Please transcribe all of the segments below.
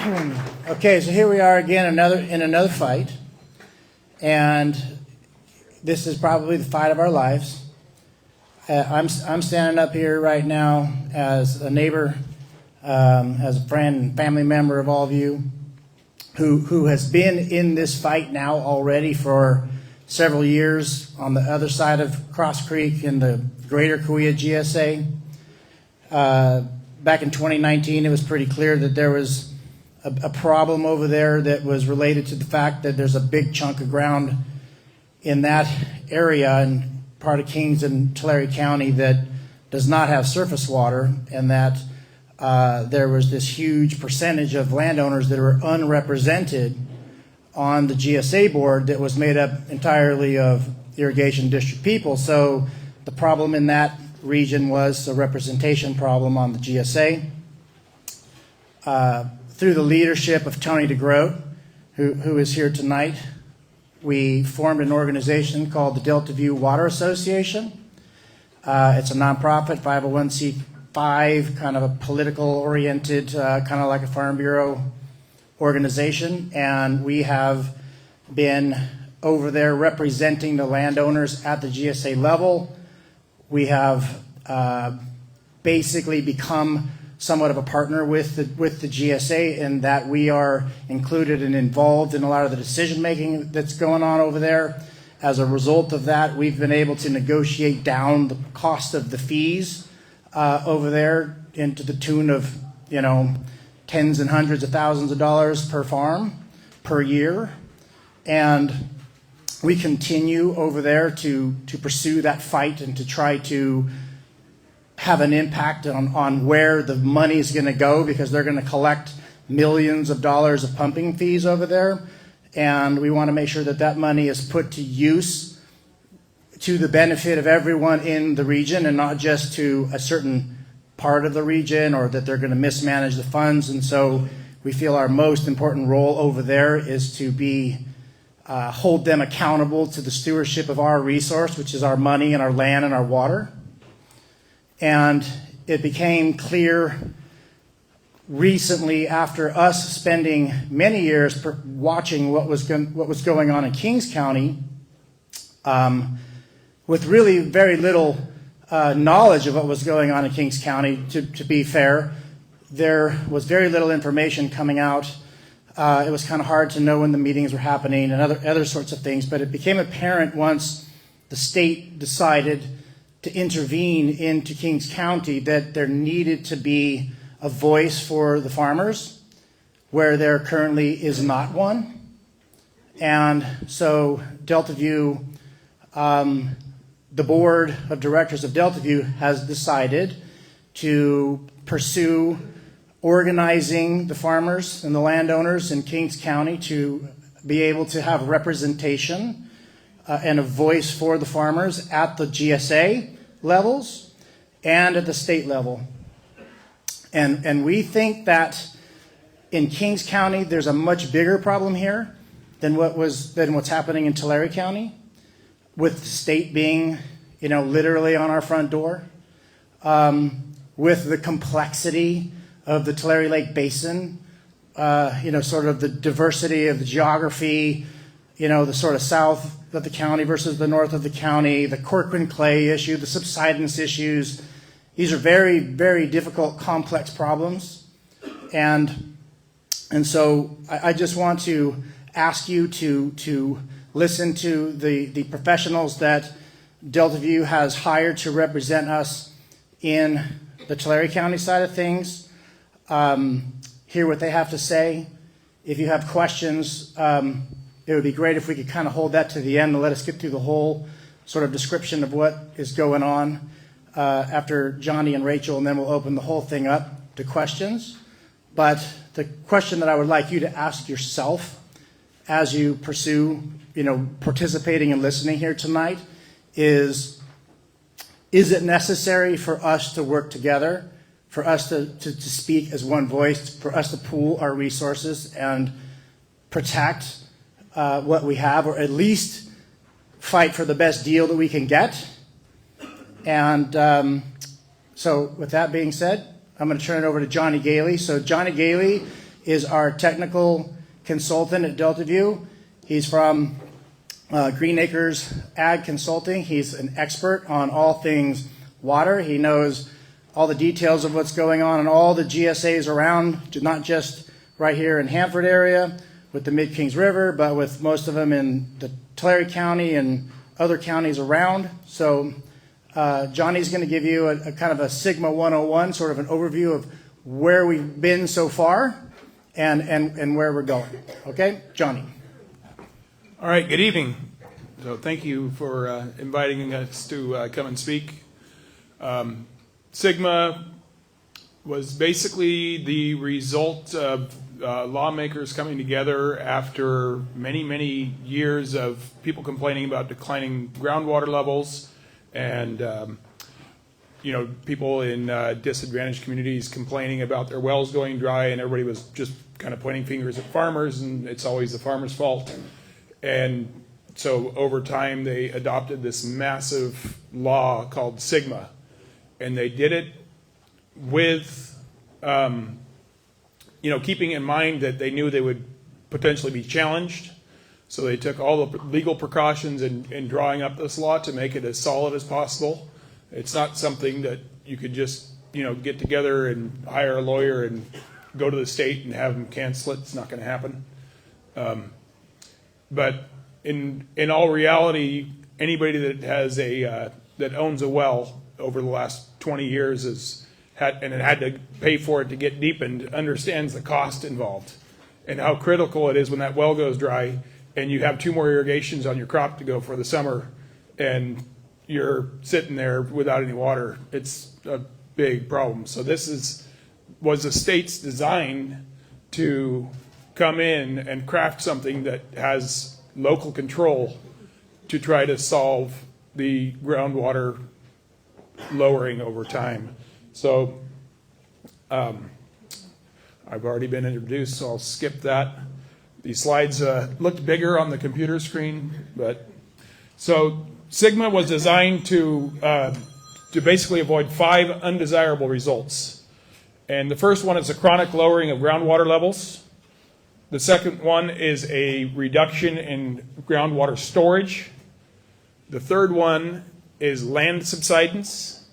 Okay, so here we are again, in another fight, and this is probably the fight of our lives. I'm standing up here right now as a neighbor, as a friend and family member of all of you, who has been in this fight now already for several years on the other side of Cross Creek in the Greater Kauai GSA. Back in 2019, it was pretty clear that there was a problem over there that was related to the fact that there's a big chunk of ground in that area and part of Kings and Tulare County that does not have surface water, and that there was this huge percentage of landowners that were unrepresented on the GSA board that was made up entirely of irrigation district people. So the problem in that region was a representation problem on the GSA. Through the leadership of Tony DeGroat, who is here tonight, we formed an organization called the Delta View Water Association. It's a nonprofit, 501c5, kind of a political-oriented, kind of like a Farm Bureau organization. And we have been over there representing the landowners at the GSA level. We have basically become somewhat of a partner with the GSA in that we are included and involved in a lot of the decision making that's going on over there. As a result of that, we've been able to negotiate down the cost of the fees over there into the tune of, tens and hundreds of thousands of dollars per farm per year. And we continue over there to pursue that fight and to try to have an impact on where the money is going to go, because they're going to collect millions of dollars of pumping fees over there. And we want to make sure that that money is put to use to the benefit of everyone in the region and not just to a certain part of the region, or that they're going to mismanage the funds. And so we feel our most important role over there is to be hold them accountable to the stewardship of our resource, which is our money and our land and our water. And it became clear recently, after us spending many years watching what was going on in Kings County, with really very little knowledge of what was going on in Kings County. To be fair, there was very little information coming out. It was kind of hard to know when the meetings were happening and other sorts of things. But it became apparent once the state decided to intervene into Kings County that there needed to be a voice for the farmers where there currently is not one. And so Delta View, the board of directors of Delta View has decided to pursue organizing the farmers and the landowners in Kings County to be able to have representation and a voice for the farmers at the GSA levels and at the state level. And we think that in Kings County there's a much bigger problem here than what's happening in Tulare County, with the state being, literally on our front door, with the complexity of the Tulare Lake Basin, sort of the diversity of the geography, the sort of south of the county versus the north of the county, the Corcoran clay issue, the subsidence issues. These are very, very difficult, complex problems. And so I just want to ask you to listen to the professionals that Delta View has hired to represent us in the Tulare County side of things. Hear what they have to say. If you have questions, it would be great if we could kind of hold that to the end and let us get through the whole sort of description of what is going on after Johnny and Rachel, and then we'll open the whole thing up to questions. But the question that I would like you to ask yourself as you pursue, participating and listening here tonight is it necessary for us to work together, for us to speak as one voice, for us to pool our resources and protect what we have, or at least fight for the best deal that we can get? And so with that being said, I'm going to turn it over to Johnny Gailey. So Johnny Gailey is our technical consultant at Delta View. He's from Green Acres Ag Consulting. He's an expert on all things water. He knows all the details of what's going on in all the GSAs around, not just right here in Hanford area with the Mid-Kings River, but with most of them in the Tulare County and other counties around. So Johnny's going to give you a kind of a Sigma 101, sort of an overview of where we've been so far and where we're going. Okay, Johnny. All right, good evening. So thank you for inviting us to come and speak. Sigma was basically the result of lawmakers coming together after many, many years of people complaining about declining groundwater levels and people in disadvantaged communities complaining about their wells going dry, and everybody was just kind of pointing fingers at farmers, and it's always the farmer's fault. And so over time, they adopted this massive law called Sigma, and they did it with keeping in mind that they knew they would potentially be challenged. So they took all the legal precautions in drawing up this law to make it as solid as possible. It's not something that you could just, get together and hire a lawyer and go to the state and have them cancel it. It's not going to happen. But in all reality, anybody that has that owns a well over the last 20 years had to pay for it to get deepened understands the cost involved and how critical it is when that well goes dry and you have 2 more irrigations on your crop to go for the summer and you're sitting there without any water. It's a big problem. So this was the state's design to come in and craft something that has local control to try to solve the groundwater lowering over time. So I've already been introduced, so I'll skip that. These slides looked bigger on the computer screen, but so Sigma was designed to basically avoid 5 undesirable results. And the first one is a chronic lowering of groundwater levels. The second one is a reduction in groundwater storage. The third one is land subsidence.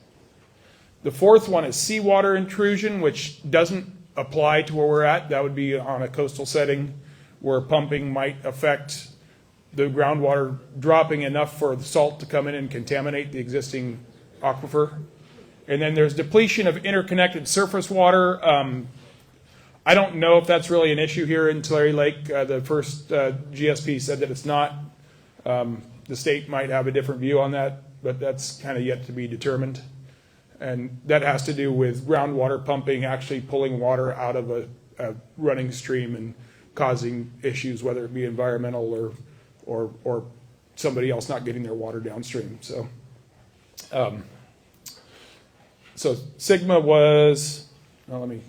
The fourth one is seawater intrusion, which doesn't apply to where we're at. That would be on a coastal setting where pumping might affect the groundwater dropping enough for the salt to come in and contaminate the existing aquifer. And then there's depletion of interconnected surface water. I don't know if that's really an issue here in Tulare Lake. The first GSP said that it's not. The state might have a different view on that, but that's kind of yet to be determined. And that has to do with groundwater pumping actually pulling water out of a running stream and causing issues, whether it be environmental or somebody else not getting their water downstream. So Sigma was, let me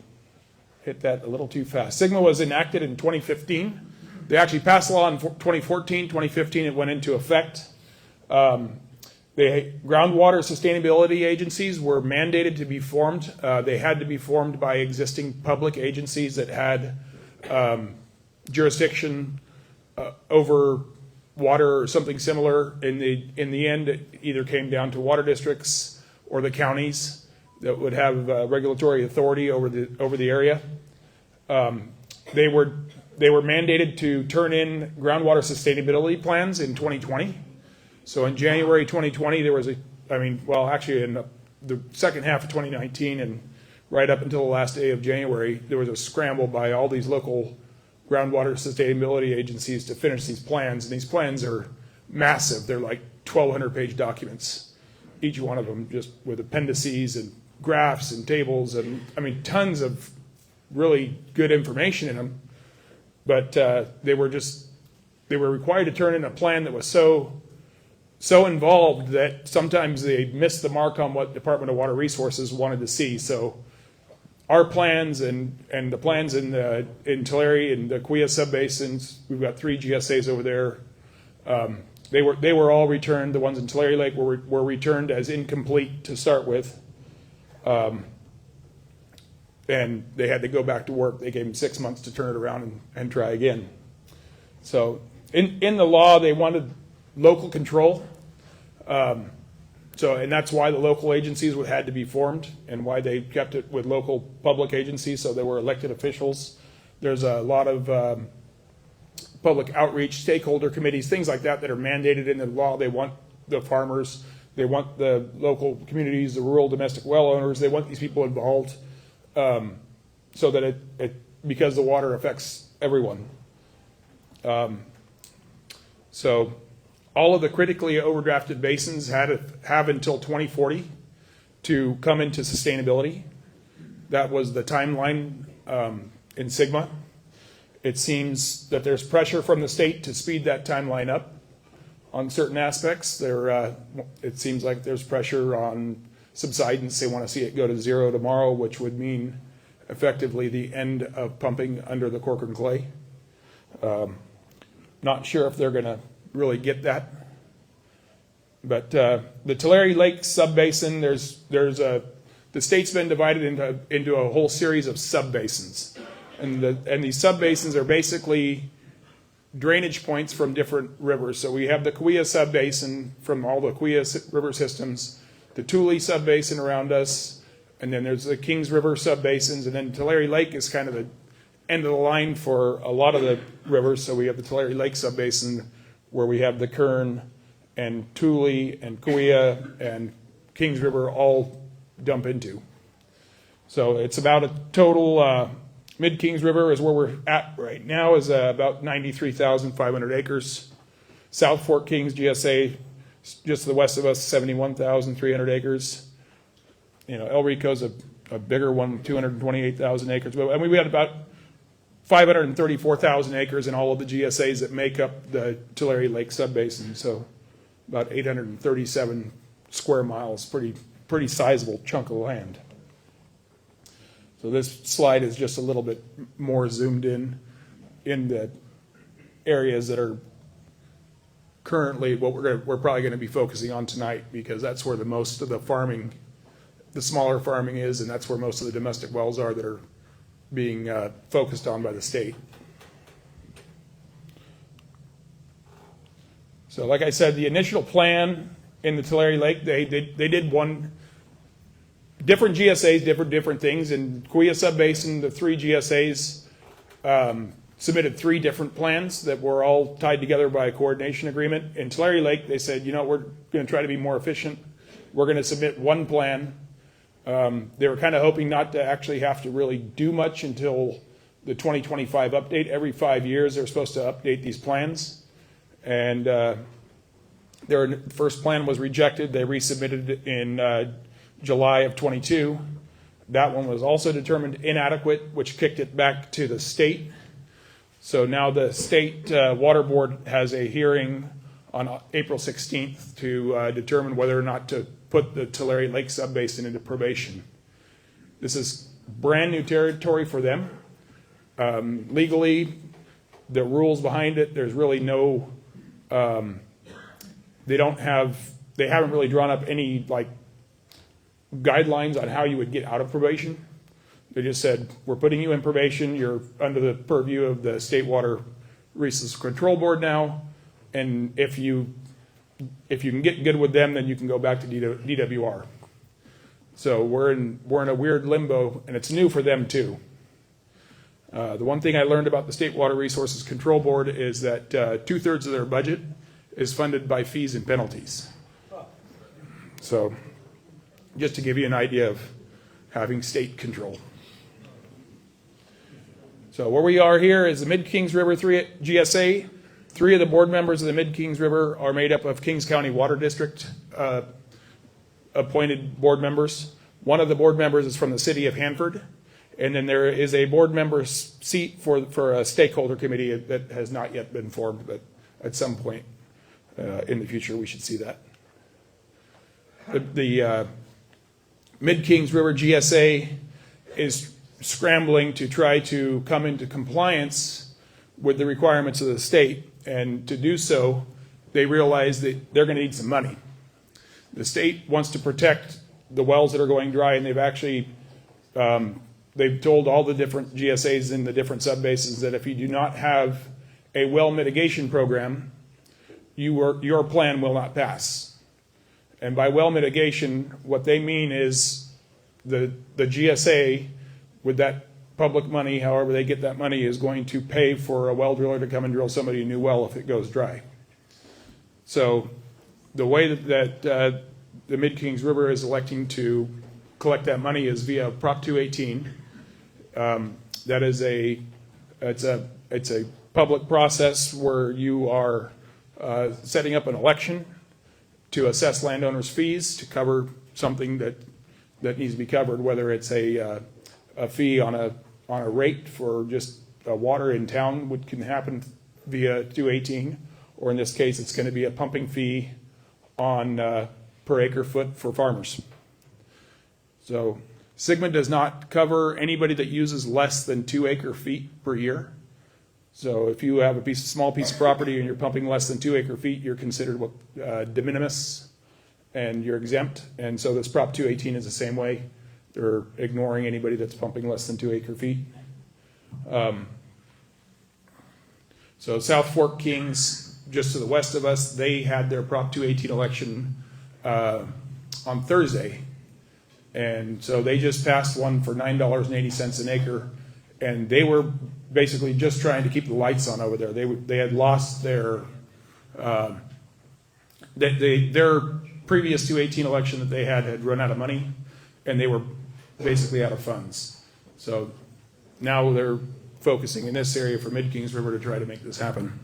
hit that a little too fast. Sigma was enacted in 2015. They actually passed the law in 2014. 2015, it went into effect. The groundwater sustainability agencies were mandated to be formed. They had to be formed by existing public agencies that had jurisdiction over water or something similar. In the end, it either came down to water districts or the counties that would have regulatory authority over the area. They were mandated to turn in groundwater sustainability plans in 2020. So in January 2020, there was actually in the second half of 2019 and right up until the last day of January, there was a scramble by all these local groundwater sustainability agencies to finish these plans. And these plans are massive. They're like 1,200-page documents, each one of them just with appendices and graphs and tables and, tons of really good information in them. But they were required to turn in a plan that was so involved that sometimes they missed the mark on what Department of Water Resources wanted to see. So our plans and the plans in Tulare and the Kuya subbasins, we've got 3 GSAs over there. They were all returned. The ones in Tulare Lake were returned as incomplete to start with. and they had to go back to work. They gave them 6 months to turn it around and try again. So in the law, they wanted local control. And that's why the local agencies had to be formed and why they kept it with local public agencies, so they were elected officials. There's a lot of public outreach, stakeholder committees, things like that are mandated in the law. They want the farmers, they want the local communities, the rural domestic well owners, they want these people involved so that because the water affects everyone. So all of the critically overdrafted basins have until 2040 to come into sustainability. That was the timeline in SGMA. It seems that there's pressure from the state to speed that timeline up on certain aspects. It seems like there's pressure on subsidence. They want to see it go to zero tomorrow, which would mean effectively the end of pumping under the Corcoran clay. Not sure if they're going to really get that. But the Tulare Lake subbasin, the state's been divided into a whole series of subbasins. And these subbasins are basically drainage points from different rivers. So we have the Kaweah subbasin from all the Kaweah river systems, the Tule subbasin around us, and then there's the Kings River subbasins, and then Tulare Lake is kind of the end of the line for a lot of the rivers. So we have the Tulare Lake subbasin where we have the Kern and Tule and Kaweah and Kings River all dump into. So it's about a total, Mid-Kings River is where we're at right now, is about 93,500 acres. South Fork Kings GSA, just to the west of us, 71,300 acres. El Rico's a bigger one, 228,000 acres. But we had about 534,000 acres in all of the GSAs that make up the Tulare Lake subbasin. So about 837 square miles, pretty sizable chunk of land. So this slide is just a little bit more zoomed in the areas that are currently what we're probably going to be focusing on tonight, because that's where the most of the farming, the smaller farming is, and that's where most of the domestic wells are that are being focused on by the state. So like I said, the initial plan in the Tulare Lake, they did one, different GSAs, different things. In Kaweah Subbasin, the three GSAs submitted three different plans that were all tied together by a coordination agreement. In Tulare Lake, they said, we're going to try to be more efficient. We're going to submit one plan. They were kind of hoping not to actually have to really do much until the 2025 update. Every 5 years, they're supposed to update these plans. And their first plan was rejected. They resubmitted in July of 22. That one was also determined inadequate, which kicked it back to the state. So now the state water board has a hearing on April 16th to determine whether or not to put the Tulare Lake subbasin into probation. This is brand new territory for them. Legally, the rules behind it, there's really no, they haven't really drawn up any guidelines on how you would get out of probation. They just said, we're putting you in probation, you're under the purview of the State Water Resources Control Board now, and if you can get good with them, then you can go back to DWR. So we're in a weird limbo, and it's new for them too. The one thing I learned about the State Water Resources Control Board is that 2/3 of their budget is funded by fees and penalties. So just to give you an idea of having state control. So where we are here is the Mid-Kings River GSA. 3 of the board members of the Mid-Kings River are made up of Kings County Water District appointed board members. One of the board members is from the city of Hanford. And then there is a board member seat for a stakeholder committee that has not yet been formed, but at some point in the future we should see that. The Mid-Kings River GSA is scrambling to try to come into compliance with the requirements of the state, and to do so, they realize that they're going to need some money. The state wants to protect the wells that are going dry, and they've actually they've told all the different GSAs in the different subbasins that if you do not have a well mitigation program, your plan will not pass. And by well mitigation, what they mean is the GSA, with that public money, however they get that money, is going to pay for a well driller to come and drill somebody a new well if it goes dry. So the way that the Mid-Kings River is electing to collect that money is via Prop 218. That is it's a public process where you are setting up an election to assess landowners' fees to cover something that needs to be covered, whether it's a fee on a rate for just water in town, which can happen via 218, or in this case, it's going to be a pumping fee on per acre foot for farmers. So SGMA does not cover anybody that uses less than 2 acre feet per year. So if you have a small piece of property and you're pumping less than 2 acre feet, you're considered de minimis and you're exempt. And so this Prop 218 is the same way. They're ignoring anybody that's pumping less than 2 acre feet. So South Fork Kings, just to the west of us, they had their Prop 218 election on Thursday. And so they just passed one for $9.80 an acre. And they were basically just trying to keep the lights on over there. They had lost their previous 218 election that they had run out of money, and they were basically out of funds. So now they're focusing in this area for Mid-Kings River to try to make this happen.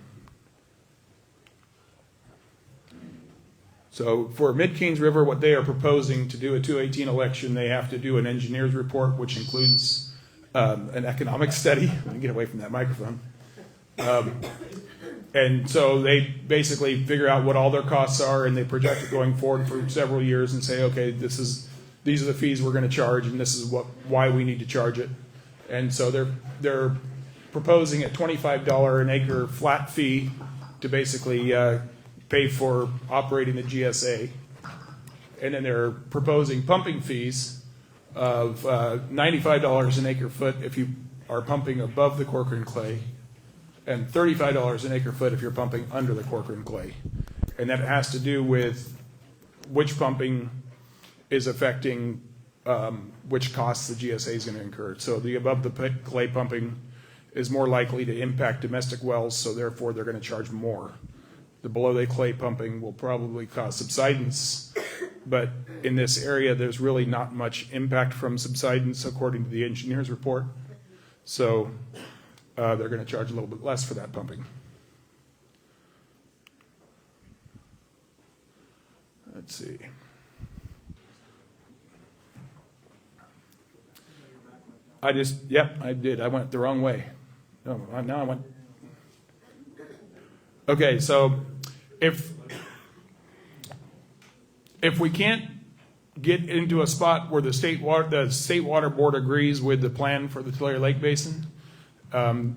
So for Mid-Kings River, what they are proposing to do a 218 election, they have to do an engineer's report, which includes an economic study. Let me get away from that microphone. And so they basically figure out what all their costs are, and they project it going forward for several years and say, okay, these are the fees we're going to charge, and this is why we need to charge it. And so they're proposing a $25 an acre flat fee to basically pay for operating the GSA. And then they're proposing pumping fees of $95 an acre foot if you are pumping above the Corcoran clay, and $35 an acre foot if you're pumping under the Corcoran clay. And that has to do with which pumping is affecting which costs the GSA is going to incur. So the above the clay pumping is more likely to impact domestic wells, so therefore they're going to charge more. The below the clay pumping will probably cause subsidence, but in this area there's really not much impact from subsidence according to the engineer's report. So they're going to charge a little bit less for that pumping. Let's see. I did. I went the wrong way. No, now I went. Okay, so if we can't get into a spot where the state water board agrees with the plan for the Tulare Lake Basin, on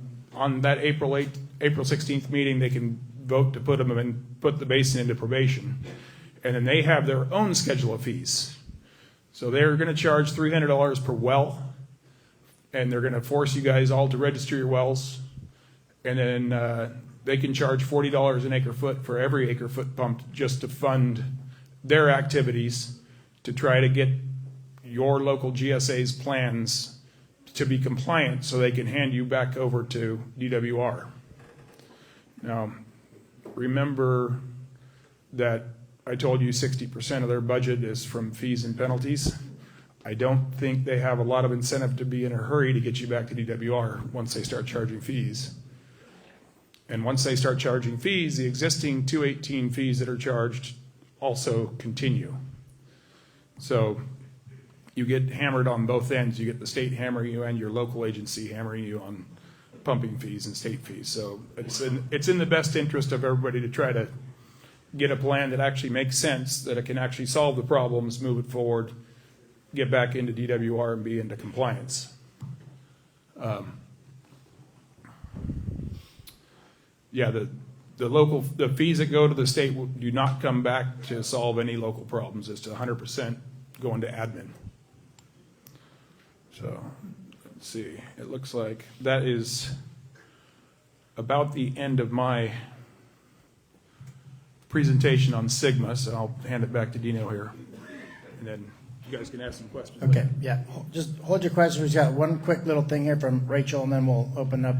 that April 16th meeting, they can vote to put the basin into probation, and then they have their own schedule of fees. So they're going to charge $300 per well, and they're going to force you guys all to register your wells, and then they can charge $40 an acre foot for every acre foot pumped just to fund their activities to try to get your local GSA's plans to be compliant so they can hand you back over to DWR. Now, remember that I told you 60% of their budget is from fees and penalties. I don't think they have a lot of incentive to be in a hurry to get you back to DWR once they start charging fees. And once they start charging fees, the existing 218 fees that are charged also continue. So you get hammered on both ends. You get the state hammering you and your local agency hammering you on pumping fees and state fees. So it's in the best interest of everybody to try to get a plan that actually makes sense, that it can actually solve the problems, move it forward, get back into DWR and be into compliance. The fees that go to the state do not come back to solve any local problems. It's 100% going to admin. So let's see, it looks like that is about the end of my presentation on Sigma, so I'll hand it back to Dino here, and then you guys can ask some questions. Okay, yeah, just hold your questions. We've got one quick little thing here from Rachel, and then we'll open up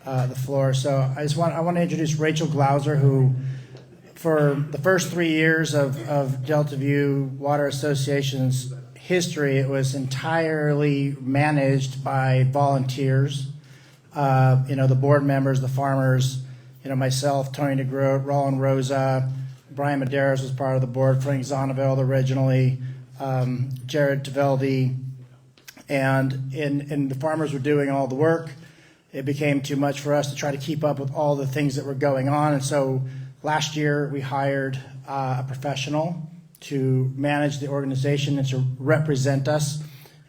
the floor. So I want to introduce Rachel Glauser, who for the first 3 years of Delta View Water Association's history, it was entirely managed by volunteers. The board members, the farmers, myself, Tony DeGroat, Roland Rosa, Brian Medeiros was part of the board, Frank Zonneveld originally, Jared Taveldi, and the farmers were doing all the work. It became too much for us to try to keep up with all the things that were going on, and so last year we hired a professional to manage the organization and to represent us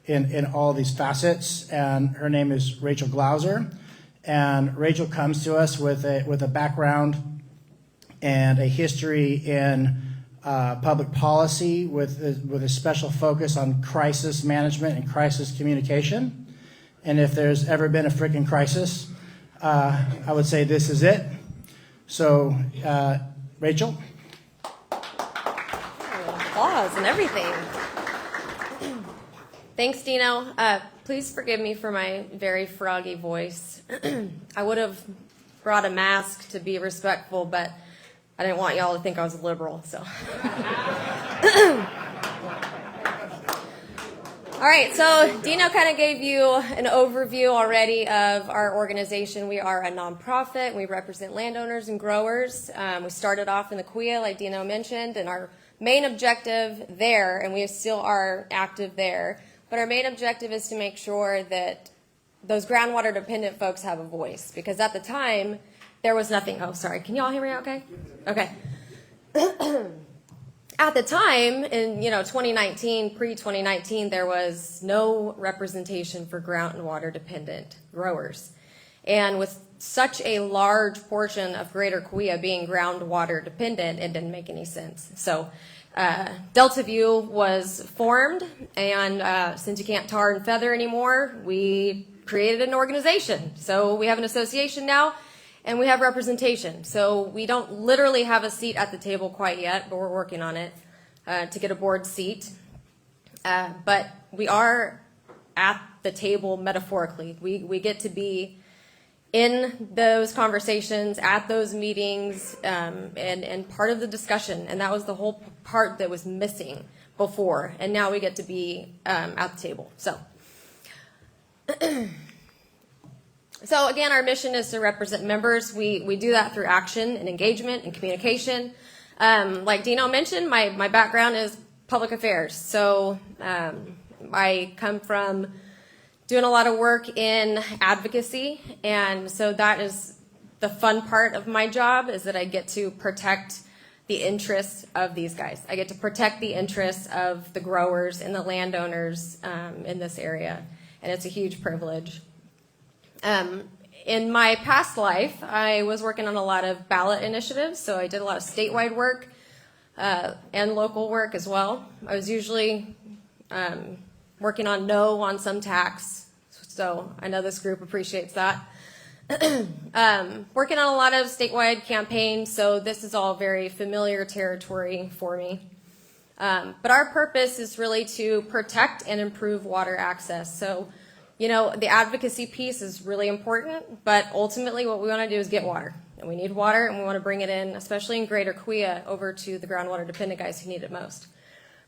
in all these facets, and her name is Rachel Glauser. And Rachel comes to us with a background and a history in public policy with a special focus on crisis management and crisis communication. And if there's ever been a freaking crisis, I would say this is it. So, Rachel? Applause and everything. Thanks, Dino. Please forgive me for my very froggy voice. I would have brought a mask to be respectful, but I didn't want y'all to think I was a liberal, so. All right, so Dino kind of gave you an overview already of our organization. We are a nonprofit. We represent landowners and growers. We started off in the Kuya, like Dino mentioned, and our main objective there, and we still are active there, but our main objective is to make sure that those groundwater dependent folks have a voice, because at the time there was nothing. Oh, sorry. Can you all hear me okay? Okay. At the time in 2019, pre-2019, there was no representation for groundwater dependent growers. And with such a large portion of Greater Kuya being groundwater dependent, it didn't make any sense. So Delta View was formed, and since you can't tar and feather anymore, we created an organization. So we have an association now, and we have representation. So we don't literally have a seat at the table quite yet, but we're working on it to get a board seat. But we are at the table metaphorically. We get to be in those conversations, at those meetings, and part of the discussion. And that was the whole part that was missing before. And now we get to be at the table. So again, our mission is to represent members. We do that through action and engagement and communication. Like Dino mentioned, my background is public affairs. So I come from doing a lot of work in advocacy, and so that is the fun part of my job, is that I get to protect the interests of these guys. I get to protect the interests of the growers and the landowners in this area, and it's a huge privilege. In my past life, I was working on a lot of ballot initiatives, so I did a lot of statewide work and local work as well. I was usually working on no on some tax, so I know this group appreciates that. Working on a lot of statewide campaigns, so this is all very familiar territory for me. But our purpose is really to protect and improve water access. So, the advocacy piece is really important, but ultimately what we want to do is get water. And we need water, and we want to bring it in, especially in Greater Kuya, over to the groundwater dependent guys who need it most.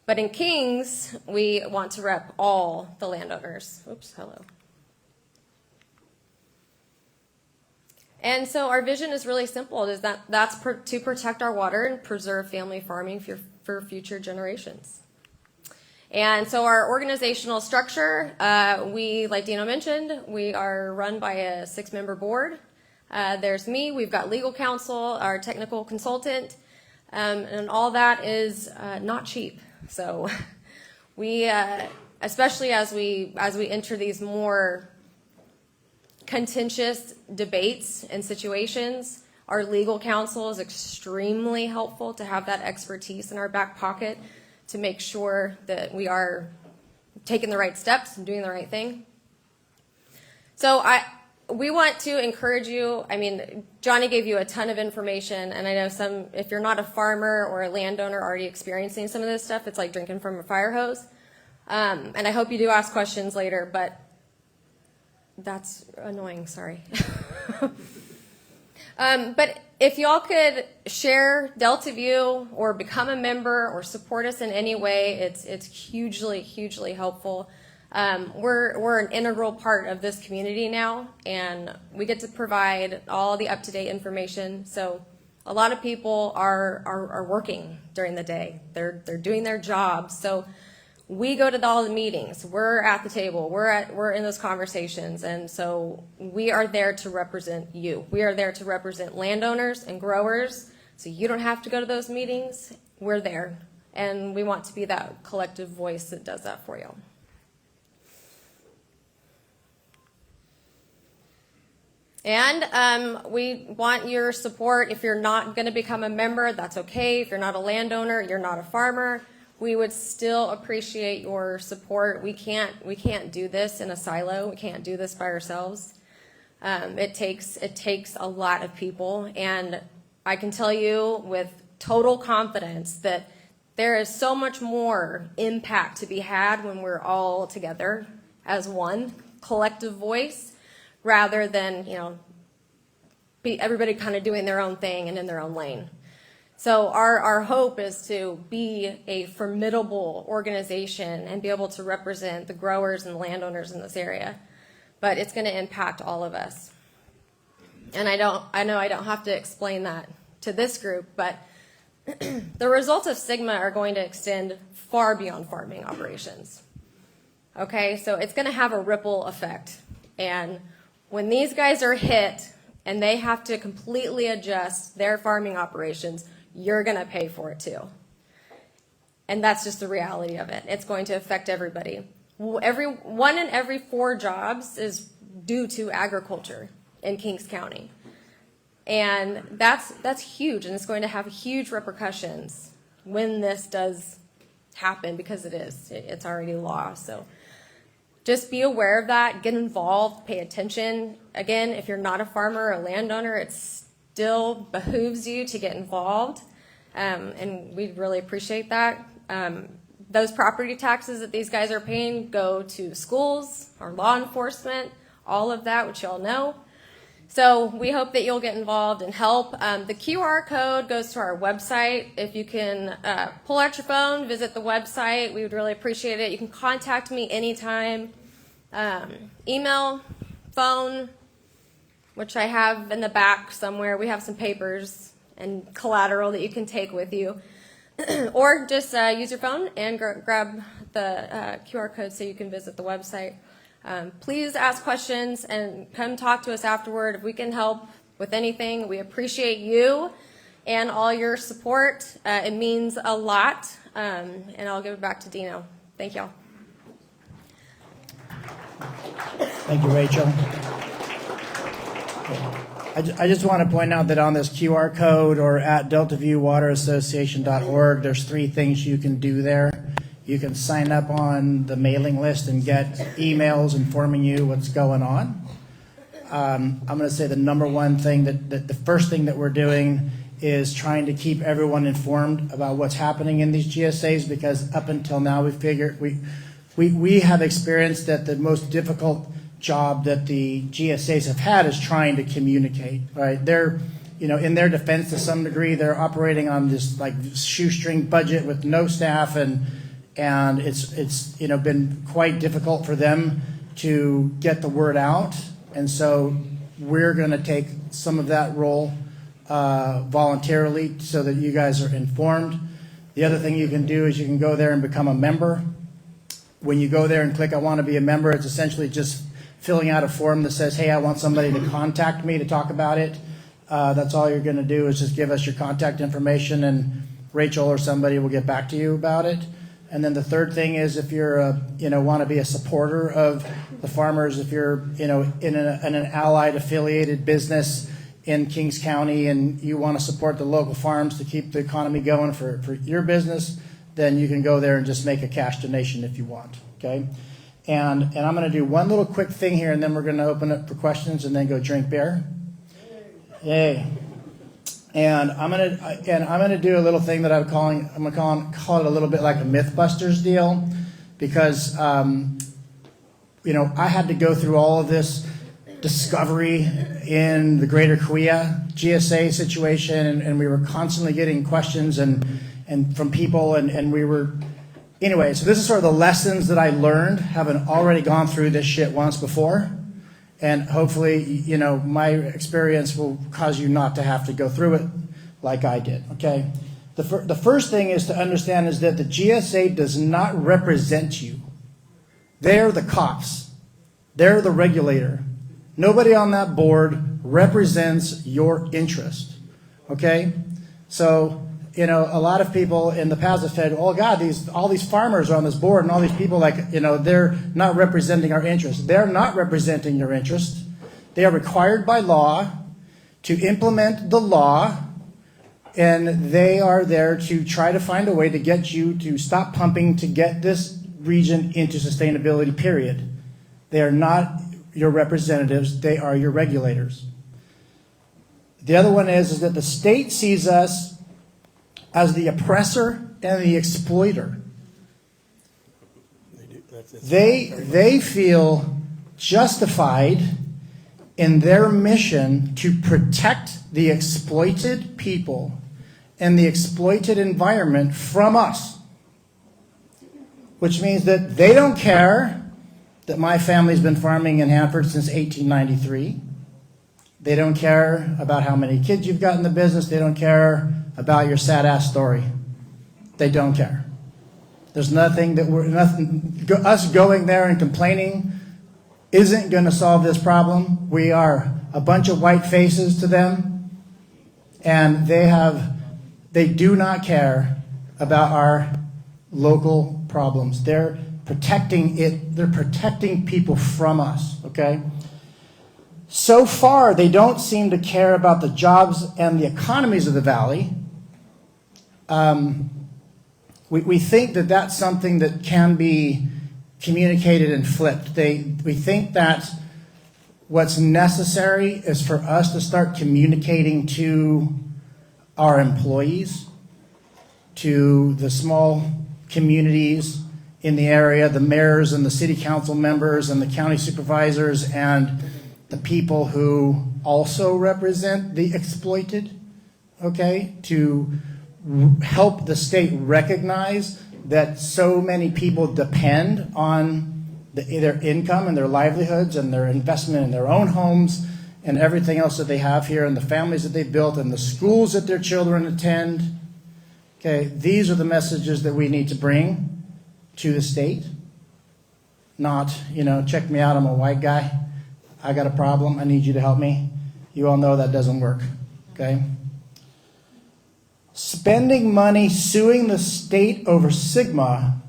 But in Kings, we want to rep all the landowners. Oops, hello. And so our vision is really simple, is that's to protect our water and preserve family farming for future generations. And so our organizational structure, like Dino mentioned, we are run by a 6-member board. There's me, we've got legal counsel, our technical consultant, and all that is not cheap. So we, especially as we enter these more contentious debates and situations, our legal counsel is extremely helpful to have that expertise in our back pocket to make sure that we are taking the right steps and doing the right thing. So we want to encourage you. I mean, Johnny gave you a ton of information, and I know if you're not a farmer or a landowner already experiencing some of this stuff, it's like drinking from a fire hose. And I hope you do ask questions later, but that's annoying, sorry. But if y'all could share Delta View or become a member or support us in any way, it's hugely, hugely helpful. We're an integral part of this community now, and we get to provide all the up-to-date information. So a lot of people are working during the day. They're doing their jobs. So we go to all the meetings. We're at the table. We're in those conversations, and so we are there to represent you. We are there to represent landowners and growers. So you don't have to go to those meetings. We're there, and we want to be that collective voice that does that for you. And we want your support. If you're not going to become a member, that's okay. If you're not a landowner, you're not a farmer, we would still appreciate your support. We can't do this in a silo. We can't do this by ourselves. It takes a lot of people, and I can tell you with total confidence that there is so much more impact to be had when we're all together as one collective voice, rather than, be everybody kind of doing their own thing and in their own lane. So our hope is to be a formidable organization and be able to represent the growers and landowners in this area. But it's going to impact all of us. And I know I don't have to explain that to this group, but the results of SGMA are going to extend far beyond farming operations. Okay, so it's going to have a ripple effect. And when these guys are hit and they have to completely adjust their farming operations, you're going to pay for it too. And that's just the reality of it. It's going to affect everybody. One in every 4 jobs is due to agriculture in Kings County. And that's huge, and it's going to have huge repercussions when this does happen, because it's already law. So just be aware of that, get involved, pay attention. Again, if you're not a farmer or a landowner, it still behooves you to get involved, and we really appreciate that. Those property taxes that these guys are paying go to schools or law enforcement, all of that, which y'all know. So we hope that you'll get involved and help. The QR code goes to our website. If you can pull out your phone, visit the website, we would really appreciate it. You can contact me anytime. Email, phone, which I have in the back somewhere. We have some papers and collateral that you can take with you. Or just use your phone and grab the QR code so you can visit the website. Please ask questions and come talk to us afterward if we can help with anything. We appreciate you and all your support. It means a lot. And I'll give it back to Dino. Thank y'all. Thank you, Rachel. I just want to point out that on this QR code or at deltaviewwaterassociation.org, there's 3 things you can do there. You can sign up on the mailing list and get emails informing you what's going on. I'm going to say the number one thing, that the first thing that we're doing is trying to keep everyone informed about what's happening in these GSAs, because up until now we have experienced that the most difficult job that the GSAs have had is trying to communicate, right? They're, in their defense to some degree, they're operating on this like shoestring budget with no staff, and it's been quite difficult for them to get the word out. And so we're going to take some of that role voluntarily so that you guys are informed. The other thing you can do is you can go there and become a member. When you go there and click I want to be a member, it's essentially just filling out a form that says, hey, I want somebody to contact me to talk about it. That's all you're going to do is just give us your contact information, and Rachel or somebody will get back to you about it. And then the third thing is, if you're want to be a supporter of the farmers, if you're in an allied affiliated business in Kings County and you want to support the local farms to keep the economy going for your business, then you can go there and just make a cash donation if you want. Okay. And I'm going to do one little quick thing here, and then we're going to open up for questions and then go drink beer. Yay. And I'm gonna do a little thing that I'm gonna call it a little bit like a MythBusters deal, because I had to go through all of this discovery in the Greater Korea GSA situation, and we were constantly getting questions and from people, and we were anyway. So this is sort of the lessons that I learned, having already gone through this shit once before. And hopefully, my experience will cause you not to have to go through it like I did, okay? The first thing is to understand is that the GSA does not represent you. They're the cops. They're the regulator. Nobody on that board represents your interest, okay? So, a lot of people in the past have said, oh God, all these farmers are on this board and all these people, they're not representing our interests. They're not representing your interest. They are required by law to implement the law, and they are there to try to find a way to get you to stop pumping to get this region into sustainability, period. They are not your representatives. They are your regulators. The other one is that the state sees us as the oppressor and the exploiter. They feel justified in their mission to protect the exploited people and the exploited environment from us, which means that they don't care that my family's been farming in Hanford since 1893. They don't care about how many kids you've got in the business. They don't care about your sad-ass story. They don't care. There's nothing us going there and complaining isn't going to solve this problem. We are a bunch of white faces to them, and they do not care about our local problems. They're protecting it. They're protecting people from us, okay? So far, they don't seem to care about the jobs and the economies of the valley. We think that that's something that can be communicated and flipped. We think that what's necessary is for us to start communicating to our employees, to the small communities in the area, the mayors and the city council members and the county supervisors and the people who also represent the exploited, okay, to help the state recognize that so many people depend on their income and their livelihoods and their investment in their own homes and everything else that they have here and the families that they've built and the schools that their children attend. Okay, these are the messages that we need to bring to the state. Not, check me out, I'm a white guy. I got a problem, I need you to help me. You all know that doesn't work, okay? Spending money suing the state over SGMA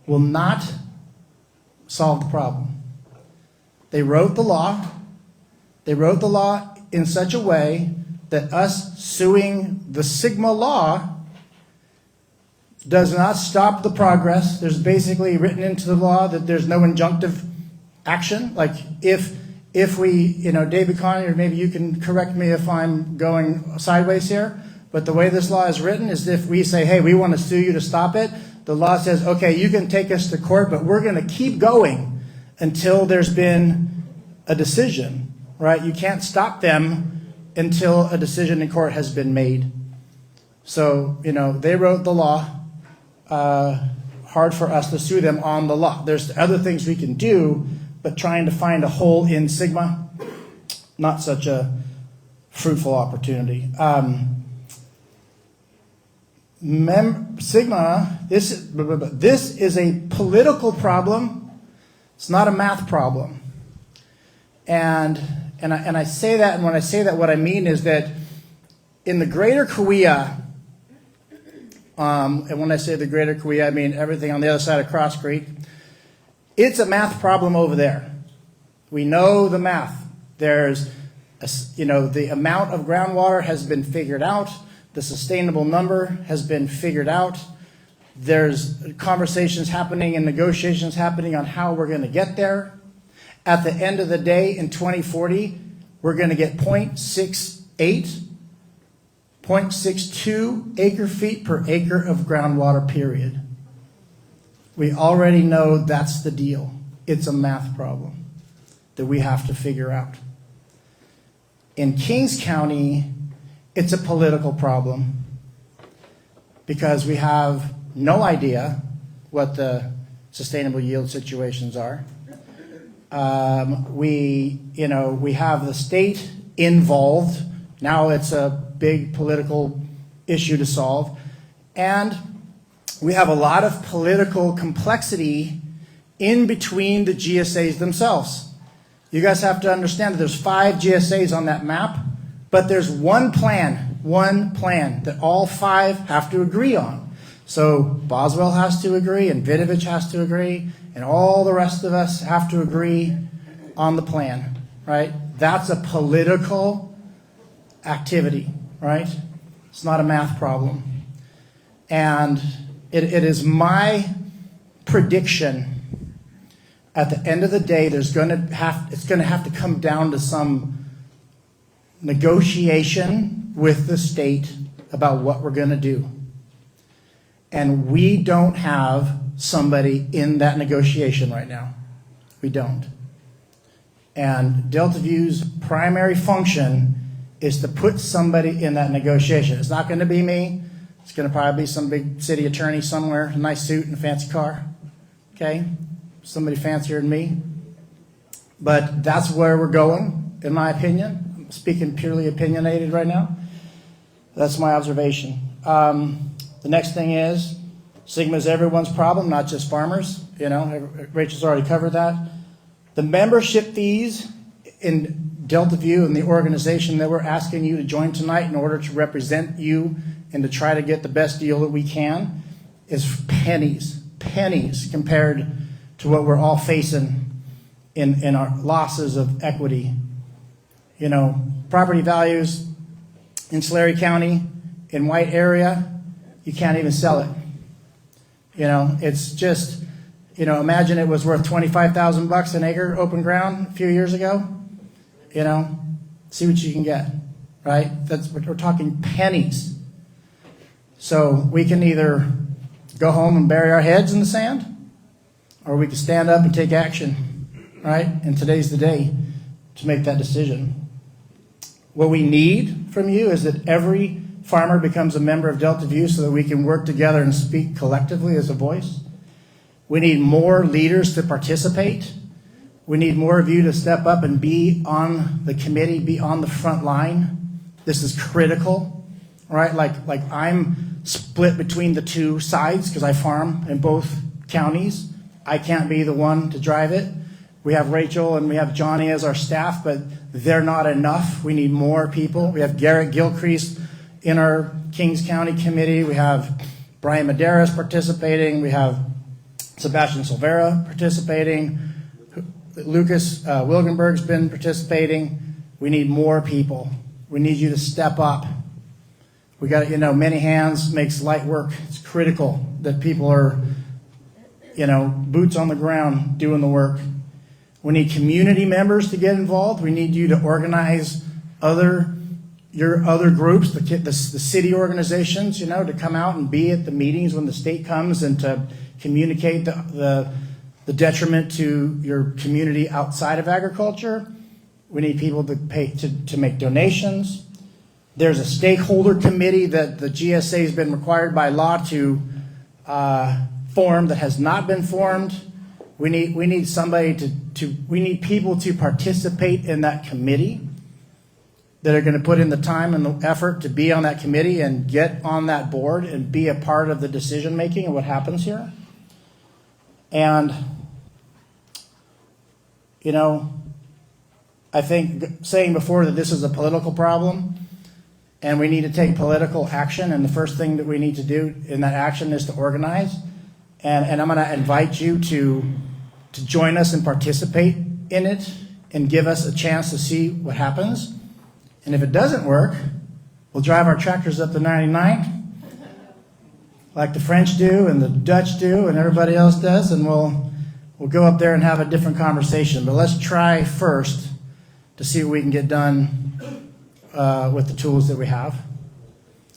will not solve the problem. They wrote the law. They wrote the law in such a way that us suing the SGMA law does not stop the progress. There's basically written into the law that there's no injunctive action. Like if we, David Connie, or maybe you can correct me if I'm going sideways here, but the way this law is written is if we say, hey, we want to sue you to stop it, the law says, okay, you can take us to court, but we're going to keep going until there's been a decision, right? You can't stop them until a decision in court has been made. So, they wrote the law. Hard for us to sue them on the law. There's other things we can do, but trying to find a hole in SGMA, not such a fruitful opportunity. SGMA, this is a political problem. It's not a math problem. And I say that, and when I say that, what I mean is that in the Greater Korea, and when I say the Greater Korea, I mean everything on the other side of Cross Creek, it's a math problem over there. We know the math. There's, the amount of groundwater has been figured out. The sustainable number has been figured out. There's conversations happening and negotiations happening on how we're going to get there. At the end of the day, in 2040, we're going to get 0.62 acre feet per acre of groundwater, period. We already know that's the deal. It's a math problem that we have to figure out. In Kings County, it's a political problem because we have no idea what the sustainable yield situations are. We have the state involved. Now it's a big political issue to solve. And we have a lot of political complexity in between the GSAs themselves. You guys have to understand that there's 5 GSAs on that map, but there's one plan that all 5 have to agree on. So Boswell has to agree, and Vidovich has to agree, and all the rest of us have to agree on the plan, right? That's a political activity, right? It's not a math problem. And it is my prediction at the end of the day, it's going to have to come down to some negotiation with the state about what we're going to do. And we don't have somebody in that negotiation right now. We don't. And Delta View's primary function is to put somebody in that negotiation. It's not going to be me. It's going to probably be some big city attorney somewhere, a nice suit and a fancy car. Okay? Somebody fancier than me. But that's where we're going, in my opinion. I'm speaking purely opinionated right now. That's my observation. The next thing is, SGMA is everyone's problem, not just farmers. You know, Rachel's already covered that. The membership fees in Delta View and the organization that we're asking you to join tonight in order to represent you and to try to get the best deal that we can is pennies compared to what we're all facing in our losses of equity. You know, property values in Tulare County, in White area, you can't even sell it. You know, it's just, you know, imagine it was worth $25,000 an acre open ground a few years ago. You know, see what you can get, right? We're talking pennies. So we can either go home and bury our heads in the sand, or we can stand up and take action, right? And today's the day to make that decision. What we need from you is that every farmer becomes a member of Delta View so that we can work together and speak collectively as a voice. We need more leaders to participate. We need more of you to step up and be on the committee, be on the front line. This is critical, right? Like I'm split between the two sides because I farm in both counties. I can't be the one to drive it. We have Rachel and we have Johnny as our staff, but they're not enough. We need more people. We have Garrett Gilcrease in our Kings County committee. We have Brian Medeiros participating. We have Sebastian Silvera participating. Lucas Wilgenberg's been participating. We need more people. We need you to step up. We got, many hands makes light work. It's critical that people are, boots on the ground doing the work. We need community members to get involved. We need you to organize your other groups, the city organizations, to come out and be at the meetings when the state comes and to communicate the detriment to your community outside of agriculture. We need people to pay to make donations. There's a stakeholder committee that the GSA has been required by law to form that has not been formed. We need somebody we need people to participate in that committee that are going to put in the time and the effort to be on that committee and get on that board and be a part of the decision making of what happens here. And I think saying before that this is a political problem and we need to take political action, and the first thing that we need to do in that action is to organize. And I'm going to invite you to join us and participate in it and give us a chance to see what happens. And if it doesn't work, we'll drive our tractors up the 99 like the French do and the Dutch do and everybody else does, and we'll go up there and have a different conversation. But let's try first to see what we can get done with the tools that we have.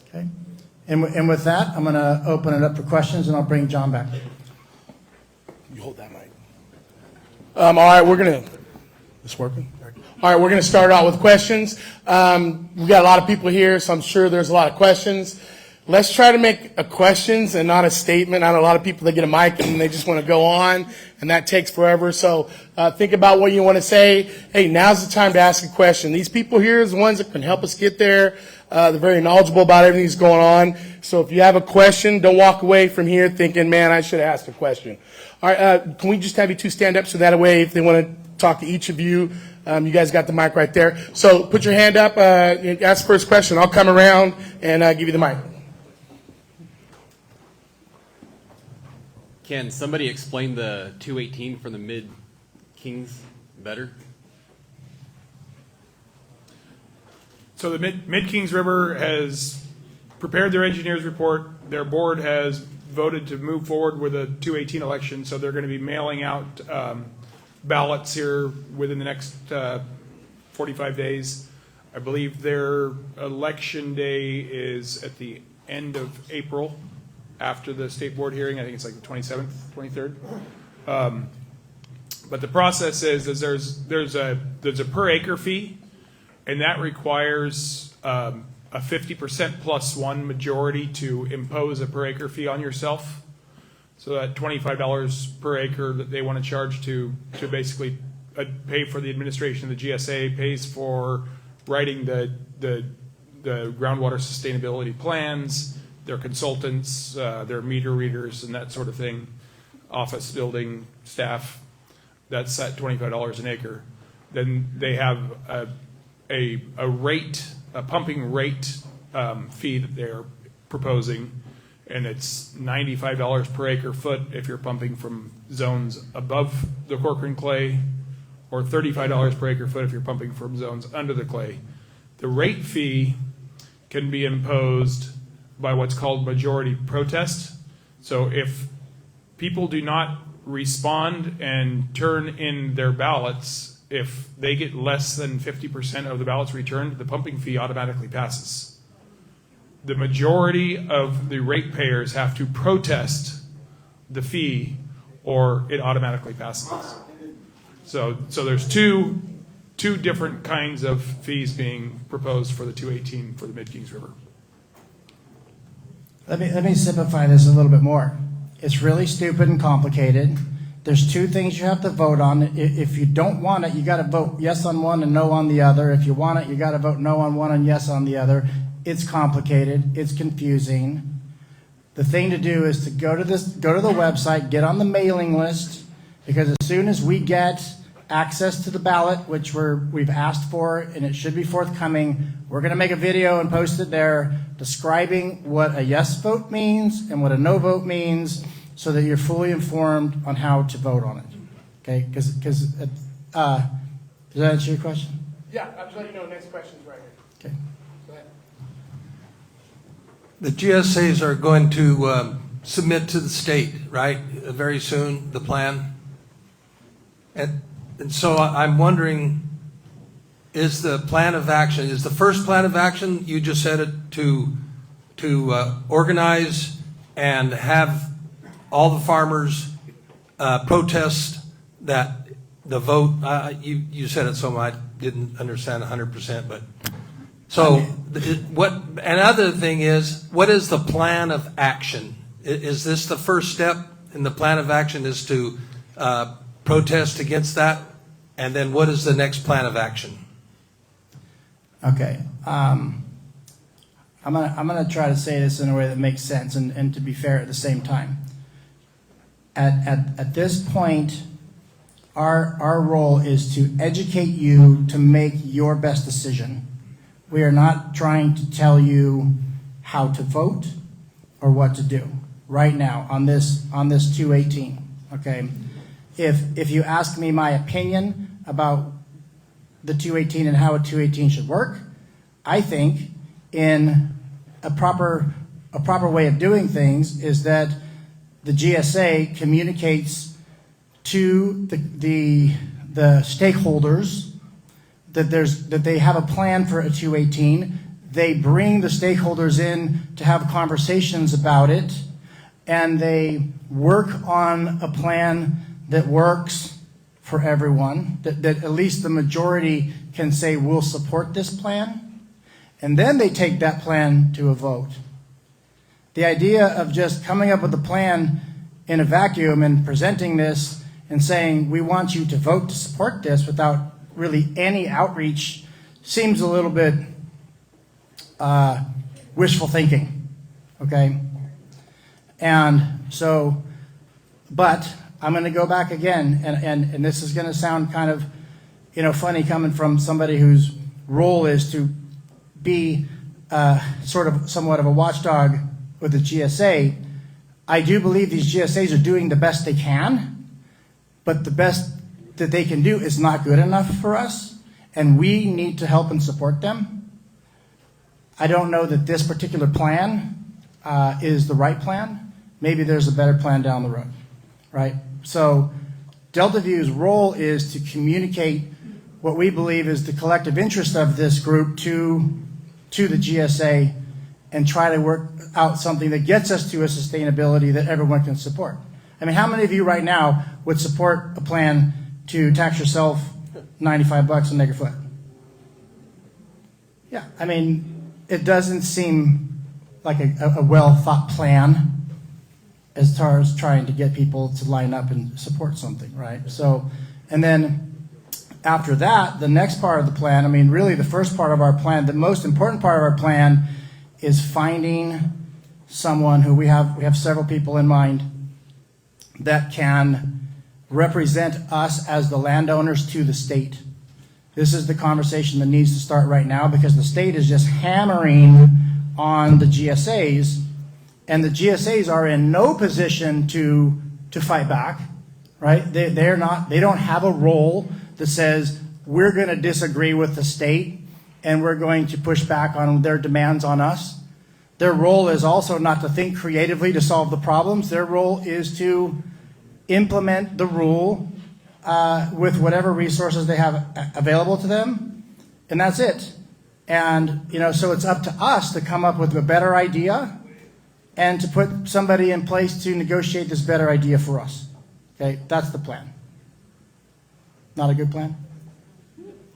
Okay? And with that, I'm going to open it up for questions, and I'll bring John back. You hold that mic. All right, we're going to, this working? All right, we're going to start out with questions. We've got a lot of people here, so I'm sure there's a lot of questions. Let's try to make a questions and not a statement. I know a lot of people that get a mic and they just want to go on, and that takes forever. So think about what you want to say. Hey, now's the time to ask a question. These people here are the ones that can help us get there. They're very knowledgeable about everything that's going on. So if you have a question, don't walk away from here thinking, man, I should have asked a question. All right, can we just have you two stand up so that way if they want to talk to each of you, you guys got the mic right there. So put your hand up, and ask the first question. I'll come around and give you the mic. Can somebody explain the 218 from the Mid-Kings better? So the Mid-Kings River has prepared their engineer's report. Their board has voted to move forward with a 218 election, so they're going to be mailing out ballots here within the next 45 days. I believe their election day is at the end of April after the state board hearing. I think it's like the 27th, 23rd. But the process is there's a per acre fee, and that requires a 50% plus one majority to impose a per acre fee on yourself. So that $25 per acre that they want to charge to basically pay for the administration of the GSA, pays for writing the groundwater sustainability plans, their consultants, their meter readers, and that sort of thing, office building staff. That's at $25 an acre. Then they have a pumping rate fee that they're proposing, and it's $95 per acre foot if you're pumping from zones above the Corcoran clay, or $35 per acre foot if you're pumping from zones under the clay. The rate fee can be imposed by what's called majority protest. So if people do not respond and turn in their ballots, if they get less than 50% of the ballots returned, the pumping fee automatically passes. The majority of the ratepayers have to protest the fee, or it automatically passes. So there's two different kinds of fees being proposed for the 218 for the Mid-Kings River. Let me simplify this a little bit more. It's really stupid and complicated. There's two things you have to vote on. If you don't want it, you got to vote yes on one and no on the other. If you want it, you got to vote no on one and yes on the other. It's complicated. It's confusing. The thing to do is to go to the website, get on the mailing list, because as soon as we get access to the ballot, which we've asked for, and it should be forthcoming, we're going to make a video and post it there describing what a yes vote means and what a no vote means, so that you're fully informed on how to vote on it. Okay? Because does that answer your question? Yeah, I'll just let you know. Next question's right here. Okay. Go ahead. The GSAs are going to submit to the state, right, very soon, the plan? And so I'm wondering, is the plan of action, is the first plan of action, you just said it, to organize and have all the farmers protest that the vote, you said it so I didn't understand 100%, but so what, another thing is, what is the plan of action? Is this the first step in the plan of action, is to protest against that? And then what is the next plan of action? Okay. I'm gonna try to say this in a way that makes sense and to be fair at the same time. At this point, our role is to educate you to make your best decision. We are not trying to tell you how to vote or what to do right now on this 218. Okay. If you ask me my opinion about the 218 and how a 218 should work, I think in a proper a proper way of doing things is that the GSA communicates to the stakeholders that they have a plan for a 218. They bring the stakeholders in to have conversations about it, and they work on a plan that works for everyone, that at least the majority can say, we'll support this plan. And then they take that plan to a vote. The idea of just coming up with a plan in a vacuum and presenting this and saying, we want you to vote to support this without really any outreach seems a little bit wishful thinking, okay? And so, but I'm going to go back again, and this is going to sound kind of, funny coming from somebody whose role is to be somewhat of a watchdog with the GSA. I do believe these GSAs are doing the best they can, but the best that they can do is not good enough for us, and we need to help and support them. I don't know that this particular plan is the right plan. Maybe there's a better plan down the road, right? So Delta View's role is to communicate what we believe is the collective interest of this group to the GSA and try to work out something that gets us to a sustainability that everyone can support. I mean, how many of you right now would support a plan to tax yourself $95 an acre foot? Yeah, I mean, it doesn't seem like a well-thought plan as far as trying to get people to line up and support something, right? So, and then after that, the next part of the plan, I mean, really the first part of our plan, the most important part of our plan is finding someone who we have several people in mind that can represent us as the landowners to the state. This is the conversation that needs to start right now because the state is just hammering on the GSAs, and the GSAs are in no position to fight back, right? They don't have a role that says we're going to disagree with the state and we're going to push back on their demands on us. Their role is also not to think creatively to solve the problems. Their role is to implement the rule with whatever resources they have available to them, and that's it. And, so it's up to us to come up with a better idea and to put somebody in place to negotiate this better idea for us. Okay, that's the plan. Not a good plan?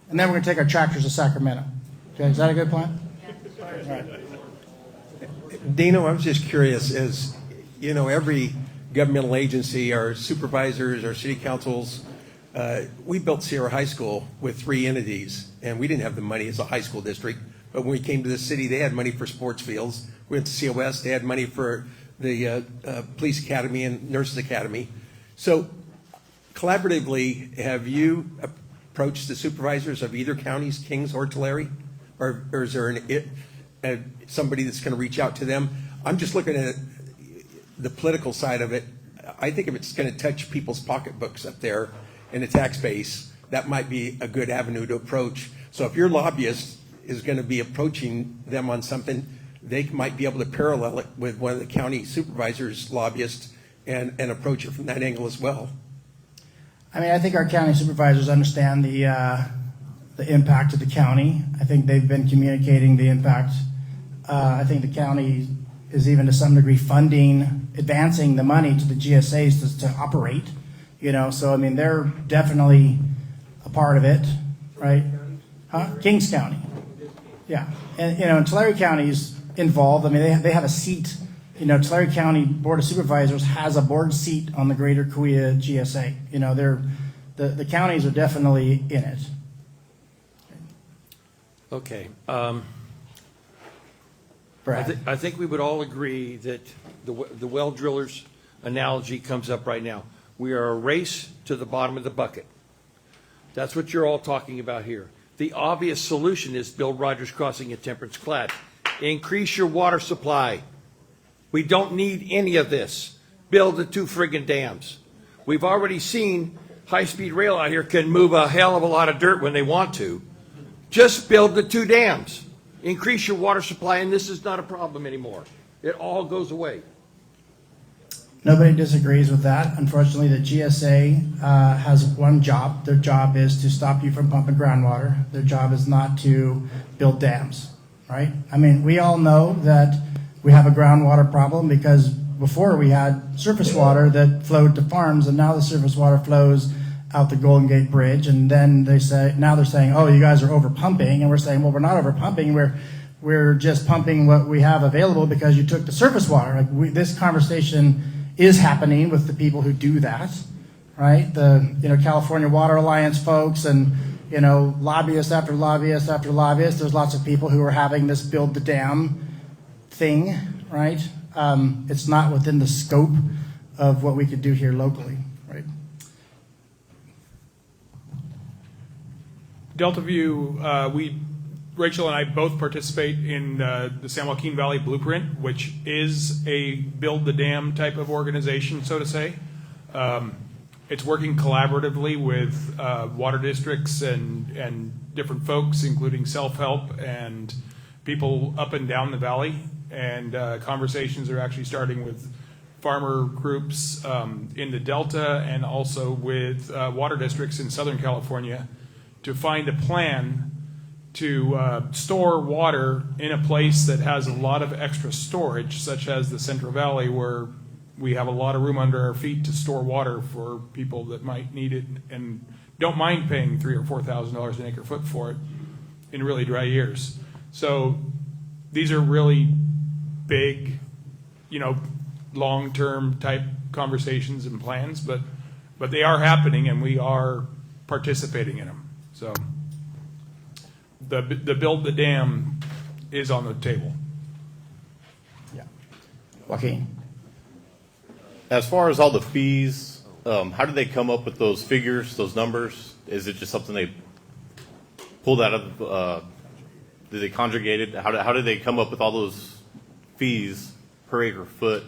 And then we're going to take our tractors to Sacramento. Okay, is that a good plan? All right. Dino, I was just curious, as every governmental agency, our supervisors, our city councils, we built Sierra High School with 3 entities, and we didn't have the money as a high school district. But when we came to the city, they had money for sports fields. We went to COS, they had money for the police academy and nurses academy. So collaboratively, have you approached the supervisors of either counties, Kings or Tulare? Or is there somebody that's going to reach out to them? I'm just looking at the political side of it. I think if it's going to touch people's pocketbooks up there in the tax base, that might be a good avenue to approach. So if your lobbyist is going to be approaching them on something, they might be able to parallel it with one of the county supervisors' lobbyists and approach it from that angle as well. I mean, I think our county supervisors understand the impact of the county. I think they've been communicating the impact. I think the county is even to some degree advancing the money to the GSAs to operate. So I mean, they're definitely a part of it, right? Kings County. Yeah, and Tulare County's involved. I mean, they have a seat. Tulare County Board of Supervisors has a board seat on the Greater Cahuilla GSA. The counties are definitely in it. Okay. Brad. I think we would all agree that the well drillers analogy comes up right now. We are a race to the bottom of the bucket. That's what you're all talking about here. The obvious solution is build Rogers Crossing at Temperance Plat. Increase your water supply. We don't need any of this. Build the 2 friggin' dams. We've already seen high-speed rail out here can move a hell of a lot of dirt when they want to. Just build the 2 dams. Increase your water supply, and this is not a problem anymore. It all goes away. Nobody disagrees with that. Unfortunately, the GSA has one job. Their job is to stop you from pumping groundwater. Their job is not to build dams, right? I mean, we all know that we have a groundwater problem because before we had surface water that flowed to farms, and now the surface water flows out the Golden Gate Bridge. And then they're saying, oh, you guys are over pumping, and we're saying, well, we're not over pumping. We're just pumping what we have available because you took the surface water. This conversation is happening with the people who do that, right? The California Water Alliance folks and lobbyists after lobbyists after lobbyists. There's lots of people who are having this build the dam thing, right? It's not within the scope of what we could do here locally, right? Delta View, Rachel and I both participate in the San Joaquin Valley Blueprint, which is a build the dam type of organization, so to say. It's working collaboratively with water districts and different folks, including self-help and people up and down the valley. And conversations are actually starting with farmer groups in the Delta and also with water districts in Southern California to find a plan to store water in a place that has a lot of extra storage, such as the Central Valley, where we have a lot of room under our feet to store water for people that might need it and don't mind paying $3,000 or $4,000 an acre foot for it in really dry years. So these are really big, long-term type conversations and plans, but they are happening and we are participating in them. So the build the dam is on the table. Yeah. Joaquin. As far as all the fees, how do they come up with those figures, those numbers? Is it just something they pulled out of, did they conjugate it? How do they come up with all those fees per acre foot?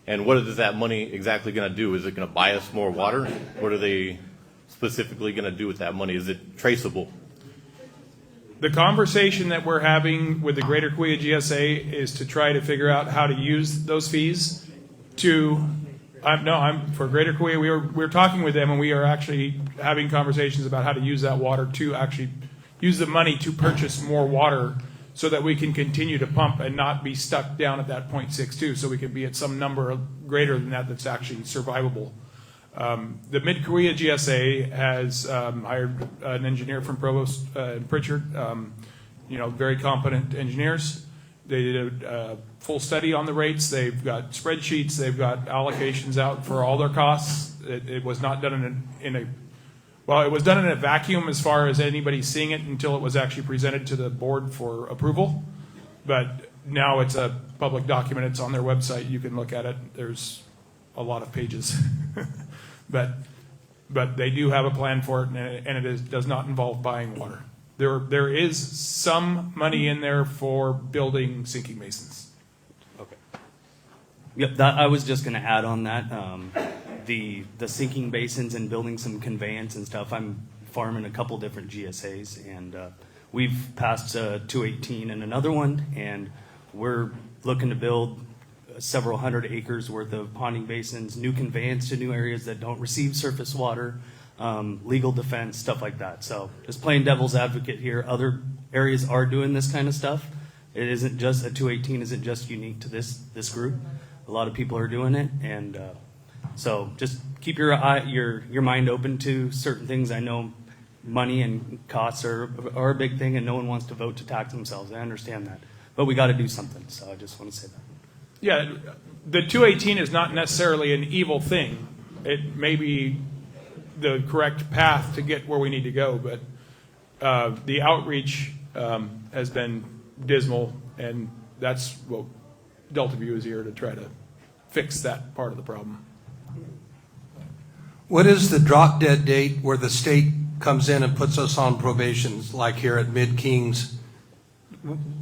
And what is that money exactly going to do? Is it going to buy us more water? What are they specifically going to do with that money? Is it traceable? The conversation that we're having with the Greater Cahuilla GSA is to try to figure out how to use those fees to, for Greater Cahuilla, we're talking with them and we are actually having conversations about how to use that water to actually use the money to purchase more water so that we can continue to pump and not be stuck down at that 0.62, so we can be at some number greater than that that's actually survivable. The Mid-Cahuilla GSA has hired an engineer from Provost and Pritchard, very competent engineers. They did a full study on the rates. They've got spreadsheets. They've got allocations out for all their costs. It was not done it was done in a vacuum as far as anybody seeing it until it was actually presented to the board for approval. But now it's a public document. It's on their website. You can look at it. There's a lot of pages. But they do have a plan for it, and it does not involve buying water. There is some money in there for building sinking basins. Okay. Yep, I was just going to add on that. The sinking basins and building some conveyance and stuff. I'm farming a couple different GSAs, and we've passed 218 and another one, and we're looking to build several hundred acres worth of ponding basins, new conveyance to new areas that don't receive surface water, legal defense, stuff like that. So just playing devil's advocate here. Other areas are doing this kind of stuff. It isn't just, a 218 isn't just unique to this group. A lot of people are doing it, and so just keep your mind open to certain things. I know money and costs are a big thing, and no one wants to vote to tax themselves. I understand that, but we got to do something. So I just want to say that. Yeah, the 218 is not necessarily an evil thing. It may be the correct path to get where we need to go, but the outreach has been dismal, and that's what Delta View is here to try to fix that part of the problem. What is the drop dead date where the state comes in and puts us on probation, like here at Mid-Kings?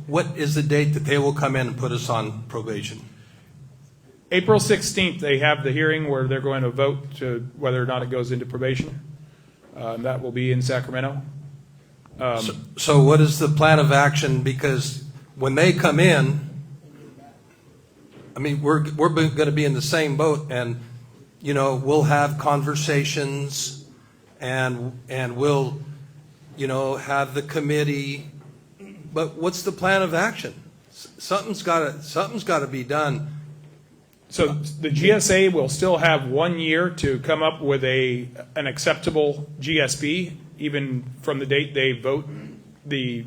What is the date that they will come in and put us on probation? April 16th, they have the hearing where they're going to vote to whether or not it goes into probation. That will be in Sacramento. So what is the plan of action? Because when they come in, I mean, we're going to be in the same boat, and, you know, we'll have conversations, and we'll, you know, have the committee. But what's the plan of action? Something's got to be done. So the GSA will still have 1 year to come up with an acceptable GSP, even from the date they vote the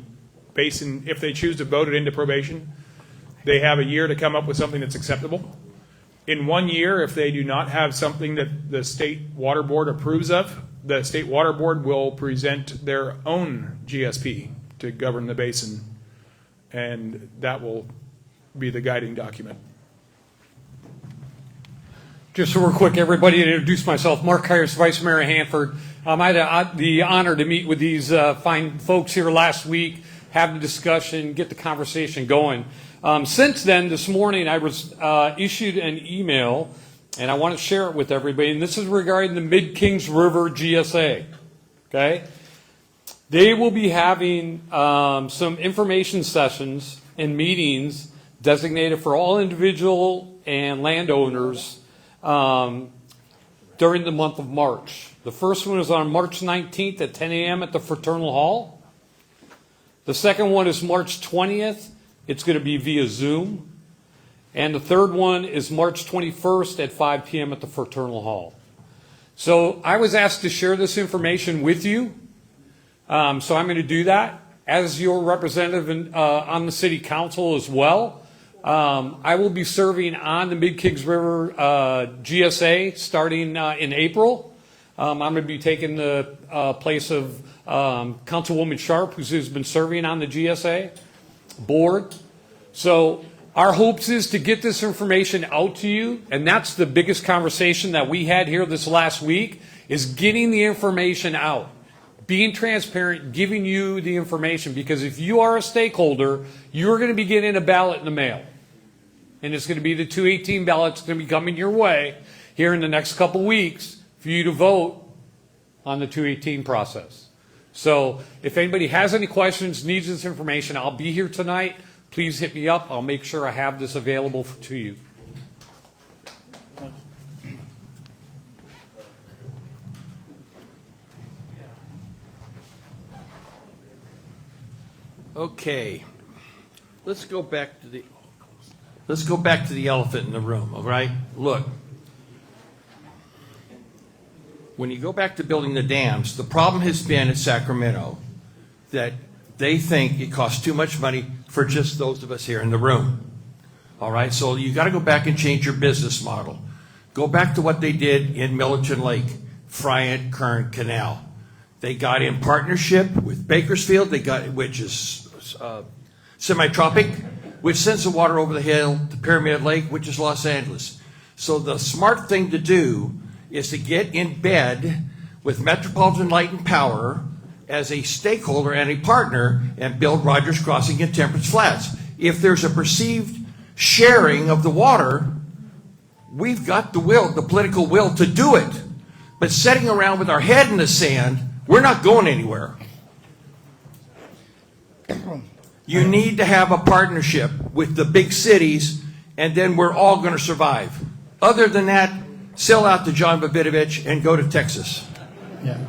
basin. If they choose to vote it into probation, they have a year to come up with something that's acceptable. In 1 year, if they do not have something that the State Water Board approves of, the State Water Board will present their own GSP to govern the basin, and that will be the guiding document. Just real quick, everybody, to introduce myself, Mark Hires, Vice Mayor of Hanford. I had the honor to meet with these fine folks here last week, have the discussion, get the conversation going. Since then, this morning, I was issued an email, and I want to share it with everybody, and this is regarding the Mid-Kings River GSA, okay? They will be having some information sessions and meetings designated for all individual and landowners during the month of March. The first one is on March 19th at 10 a.m. at the Fraternal Hall. The second one is March 20th. It's going to be via Zoom. And the third one is March 21st at 5 p.m. at the Fraternal Hall. So I was asked to share this information with you. So I'm going to do that as your representative on the City Council as well. I will be serving on the Mid-Kings River GSA starting in April. I'm going to be taking the place of Councilwoman Sharp, who's been serving on the GSA board. So our hopes is to get this information out to you, and that's the biggest conversation that we had here this last week, is getting the information out. Being transparent, giving you the information, because if you are a stakeholder, you're going to be getting a ballot in the mail. And it's going to be the 218 ballot that's going to be coming your way here in the next couple weeks for you to vote on the 218 process. So if anybody has any questions, needs this information, I'll be here tonight. Please hit me up. I'll make sure I have this available to you. Okay, let's go back to the elephant in the room, all right? Look, when you go back to building the dams, the problem has been at Sacramento that they think it costs too much money for just those of us here in the room. All right, so you got to go back and change your business model. Go back to what they did in Millerton Lake, Friant Kern Canal. They got in partnership with Bakersfield, which is semi-tropic, which sends the water over the hill to Pyramid Lake, which is Los Angeles. So the smart thing to do is to get in bed with Metropolitan Light and Power as a stakeholder and a partner and build Rogers Crossing and Temperance Flats. If there's a perceived sharing of the water, we've got the will, the political will to do it. But sitting around with our head in the sand, we're not going anywhere. You need to have a partnership with the big cities, and then we're all going to survive. Other than that, sell out to John Babitovich and go to Texas. Yeah.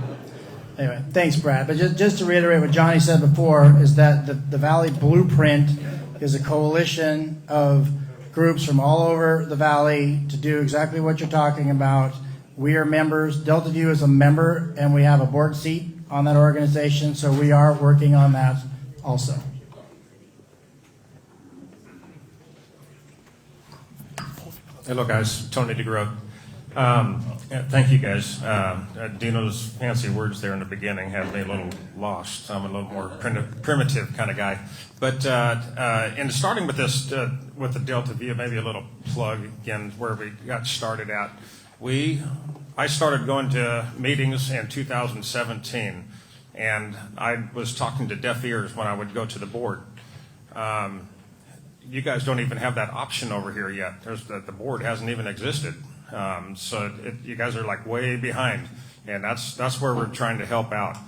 Anyway, thanks, Brad. But just to reiterate what Johnny said before, is that the Valley Blueprint is a coalition of groups from all over the Valley to do exactly what you're talking about. We are members. Delta View is a member, and we have a board seat on that organization, so we are working on that also. Hello, guys. Tony DeGroat. Thank you, guys. Dino's fancy words there in the beginning had me a little lost. I'm a little more primitive kind of guy. But in starting with this, with the Delta View, maybe a little plug again where we got started at. I started going to meetings in 2017, and I was talking to deaf ears when I would go to the board. You guys don't even have that option over here yet. The board hasn't even existed. So you guys are like way behind, and that's where we're trying to help out.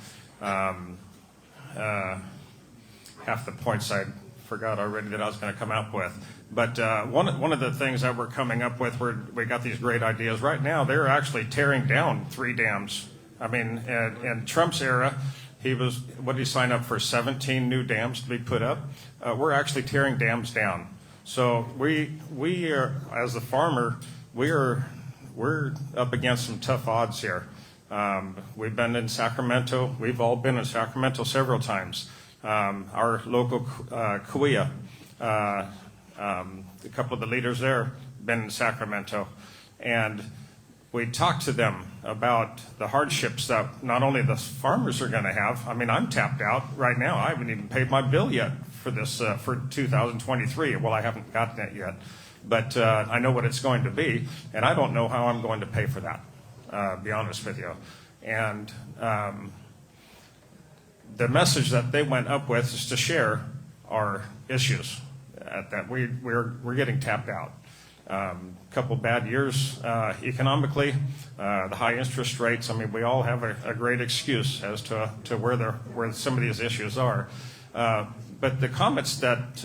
Half the points I'd forgot already that I was going to come up with. But one of the things that we're coming up with, we got these great ideas. Right now, they're actually tearing down 3 dams. I mean, in Trump's era, what did he sign up for, 17 new dams to be put up? We're actually tearing dams down. So we are, as a farmer, we're up against some tough odds here. We've been in Sacramento. We've all been in Sacramento several times. Our local Kuya, a couple of the leaders there, been in Sacramento. And we talked to them about the hardships that not only the farmers are going to have. I mean, I'm tapped out right now. I haven't even paid my bill yet for this, for 2023. Well, I haven't gotten it yet. But I know what it's going to be, and I don't know how I'm going to pay for that, be honest with you. And the message that they went up with is to share our issues, that we're getting tapped out. Couple bad years economically, the high interest rates. I mean, we all have a great excuse as to where some of these issues are. But the comments that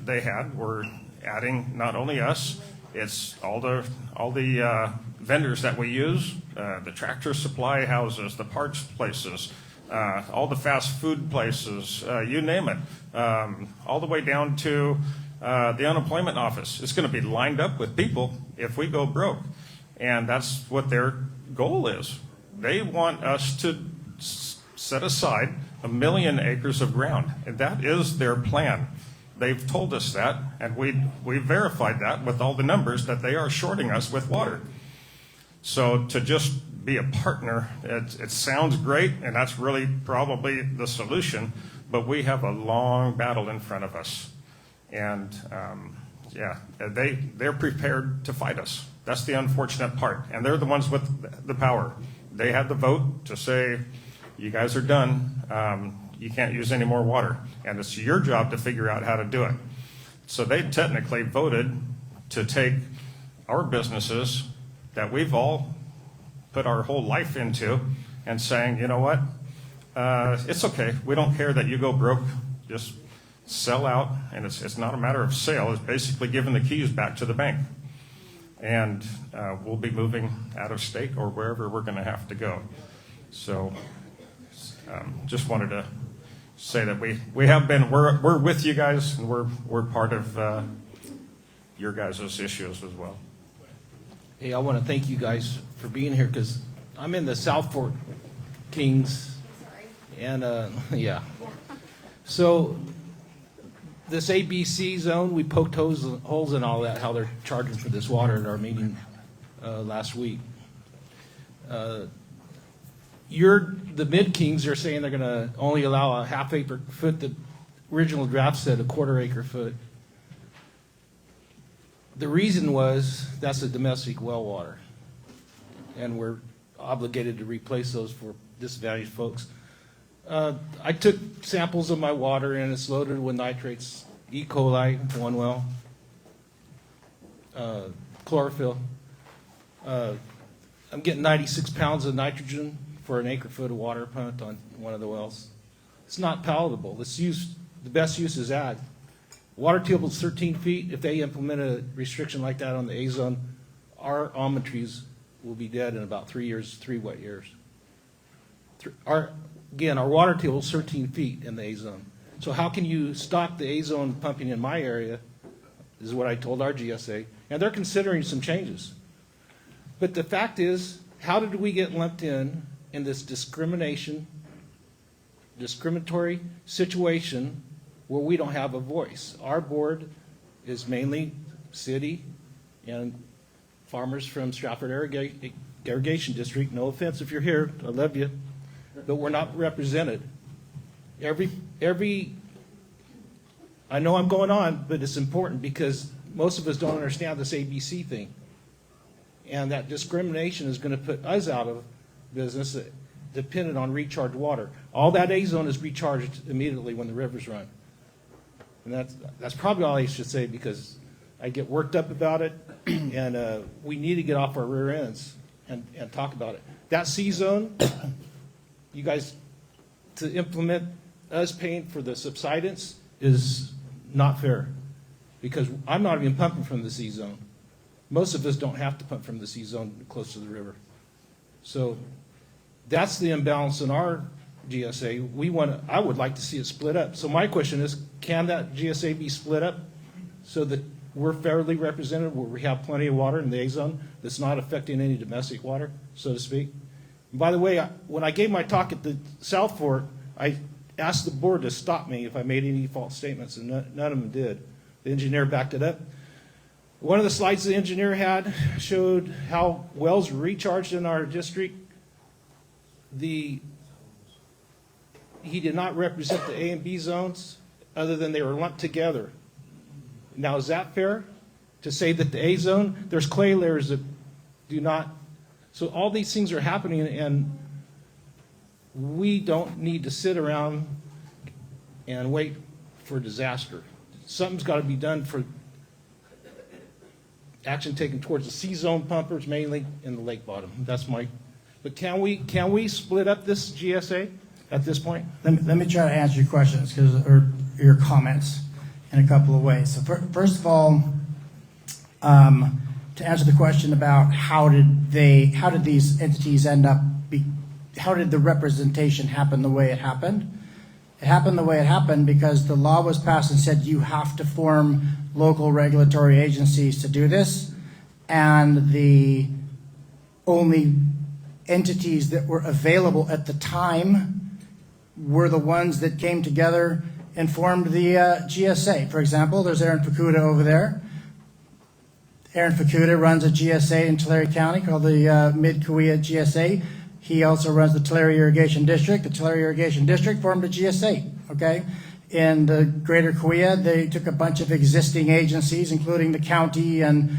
they had were adding not only us, it's all the vendors that we use, the tractor supply houses, the parts places, all the fast food places, you name it, all the way down to the unemployment office. It's going to be lined up with people if we go broke. And that's what their goal is. They want us to set aside 1 million acres of ground. And that is their plan. They've told us that, and we verified that with all the numbers that they are shorting us with water. So to just be a partner, it sounds great, and that's really probably the solution, but we have a long battle in front of us. And they're prepared to fight us. That's the unfortunate part. And they're the ones with the power. They had the vote to say, you guys are done. You can't use any more water. And it's your job to figure out how to do it. So they technically voted to take our businesses that we've all put our whole life into and saying, you know what, it's okay. We don't care that you go broke. Just sell out. And it's not a matter of sale. It's basically giving the keys back to the bank. And we'll be moving out of state or wherever we're going to have to go. So just wanted to say that we're with you guys, and we're part of your guys' issues as well. Hey, I want to thank you guys for being here, because I'm in the South Fork Kings, and yeah. So this ABC zone, we poked holes in all that, how they're charging for this water at our meeting last week. The mid-Kings are saying they're going to only allow a half acre foot. The original draft said a quarter acre foot. The reason was that's a domestic well water, and we're obligated to replace those for disadvantaged folks. I took samples of my water, and it's loaded with nitrates, E. coli, one well, chlorophyll. I'm getting 96 pounds of nitrogen for an acre foot of water pumped on one of the wells. It's not palatable. The best use is ag. Water table is 13 feet. If they implement a restriction like that on the A zone, our almond trees will be dead in about 3 years, 3 wet years. Our water table is 13 feet in the A zone. So how can you stop the A zone pumping in my area, is what I told our GSA. And they're considering some changes. But the fact is, how did we get lumped in this discriminatory situation where we don't have a voice? Our board is mainly city and farmers from Stratford Irrigation District. No offense if you're here, I love you, but we're not represented. I know I'm going on, but it's important because most of us don't understand this ABC thing. And that discrimination is going to put us out of business dependent on recharged water. All that A zone is recharged immediately when the rivers run. And that's probably all I should say, because I get worked up about it, and we need to get off our rear ends and talk about it. That C zone, you guys, to implement us paying for the subsidence is not fair, because I'm not even pumping from the C zone. Most of us don't have to pump from the C zone close to the river. So that's the imbalance in our GSA. I would like to see it split up. So my question is, can that GSA be split up so that we're fairly represented, where we have plenty of water in the A zone that's not affecting any domestic water, so to speak? And by the way, when I gave my talk at the South Fork, I asked the board to stop me if I made any false statements, and none of them did. The engineer backed it up. One of the slides the engineer had showed how wells were recharged in our district. He did not represent the A and B zones, other than they were lumped together. Now, is that fair to say that the A zone, there's clay layers that do not? So all these things are happening, and we don't need to sit around and wait for disaster. Something's got to be done for action taken towards the C zone pumpers, mainly in the lake bottom. That's my. But can we split up this GSA at this point? Let me try to answer your questions or your comments in a couple of ways. So first of all, to answer the question about how did these entities end up, how did the representation happen the way it happened? It happened the way it happened because the law was passed and said you have to form local regulatory agencies to do this, and the only entities that were available at the time were the ones that came together and formed the GSA. For example, there's Aaron Fukuda over there. Aaron Fukuda runs a GSA in Tulare County called the Mid-Kauai GSA. He also runs the Tulare Irrigation District. The Tulare Irrigation District formed a GSA, okay? In the greater Kauai, they took a bunch of existing agencies, including the county and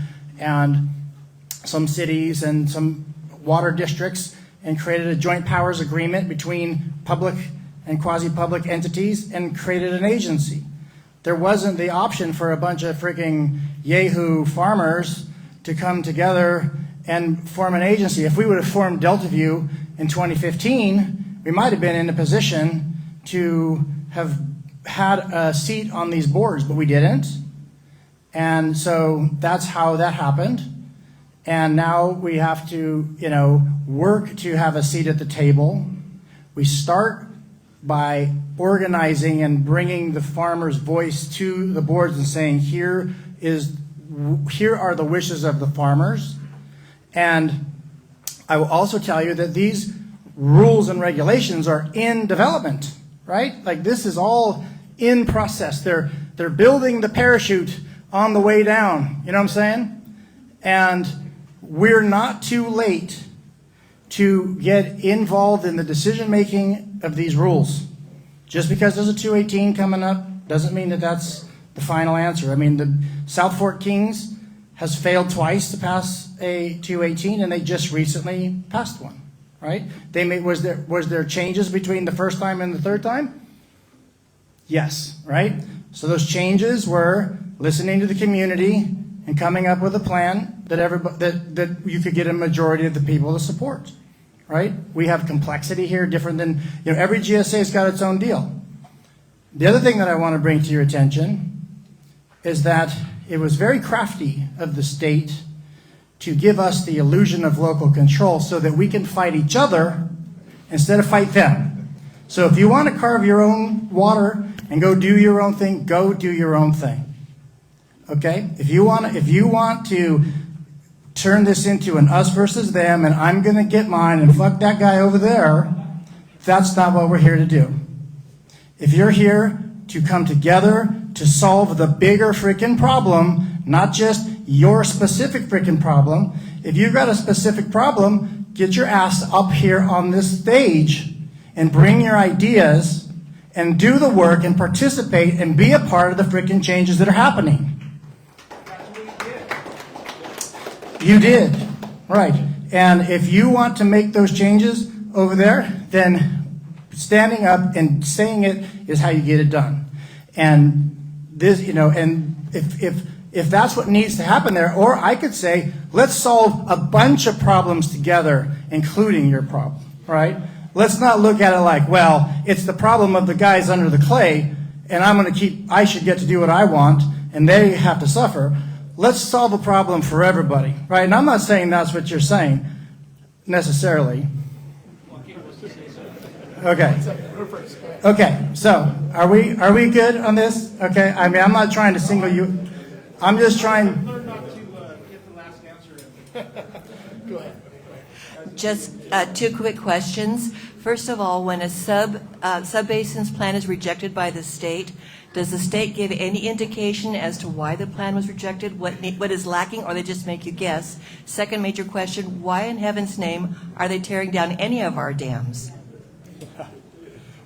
some cities and some water districts, and created a joint powers agreement between public and quasi-public entities and created an agency. There wasn't the option for a bunch of freaking yahoo farmers to come together and form an agency. If we would have formed DeltaView in 2015, we might have been in a position to have had a seat on these boards, but we didn't. And so that's how that happened. And now we have to, work to have a seat at the table. We start by organizing and bringing the farmer's voice to the boards and saying, here are the wishes of the farmers. And I will also tell you that these rules and regulations are in development, right? Like, this is all in process. They're building the parachute on the way down. You know what I'm saying? And we're not too late to get involved in the decision-making of these rules. Just because there's a 218 coming up doesn't mean that that's the final answer. I mean, the South Fork Kings has failed twice to pass a 218, and they just recently passed one, right? Was there changes between the first time and the third time? Yes, right? So those changes were listening to the community and coming up with a plan that you could get a majority of the people to support, right? We have complexity here, different than, every GSA's got its own deal. The other thing that I want to bring to your attention is that it was very crafty of the state to give us the illusion of local control so that we can fight each other instead of fight them. So if you want to carve your own water and go do your own thing, go do your own thing. Okay? If you want to turn this into an us versus them, and I'm going to get mine and fuck that guy over there, that's not what we're here to do. If you're here to come together to solve the bigger freaking problem, not just your specific freaking problem, if you've got a specific problem, get your ass up here on this stage and bring your ideas and do the work and participate and be a part of the freaking changes that are happening. You did, right. And if you want to make those changes over there, then standing up and saying it is how you get it done. And this, and if that's what needs to happen there, or I could say, let's solve a bunch of problems together, including your problem, right? Let's not look at it like, well, it's the problem of the guys under the clay, and I should get to do what I want, and they have to suffer. Let's solve a problem for everybody, right? And I'm not saying that's what you're saying necessarily. Okay. Okay, so are we good on this? Okay, I mean, I'm not trying to single you. I'm just trying. Learn not to get the last answer. Go ahead. Just two quick questions. First of all, when a sub-basins plan is rejected by the state, does the state give any indication as to why the plan was rejected, what is lacking, or they just make you guess? Second major question, why in heaven's name are they tearing down any of our dams?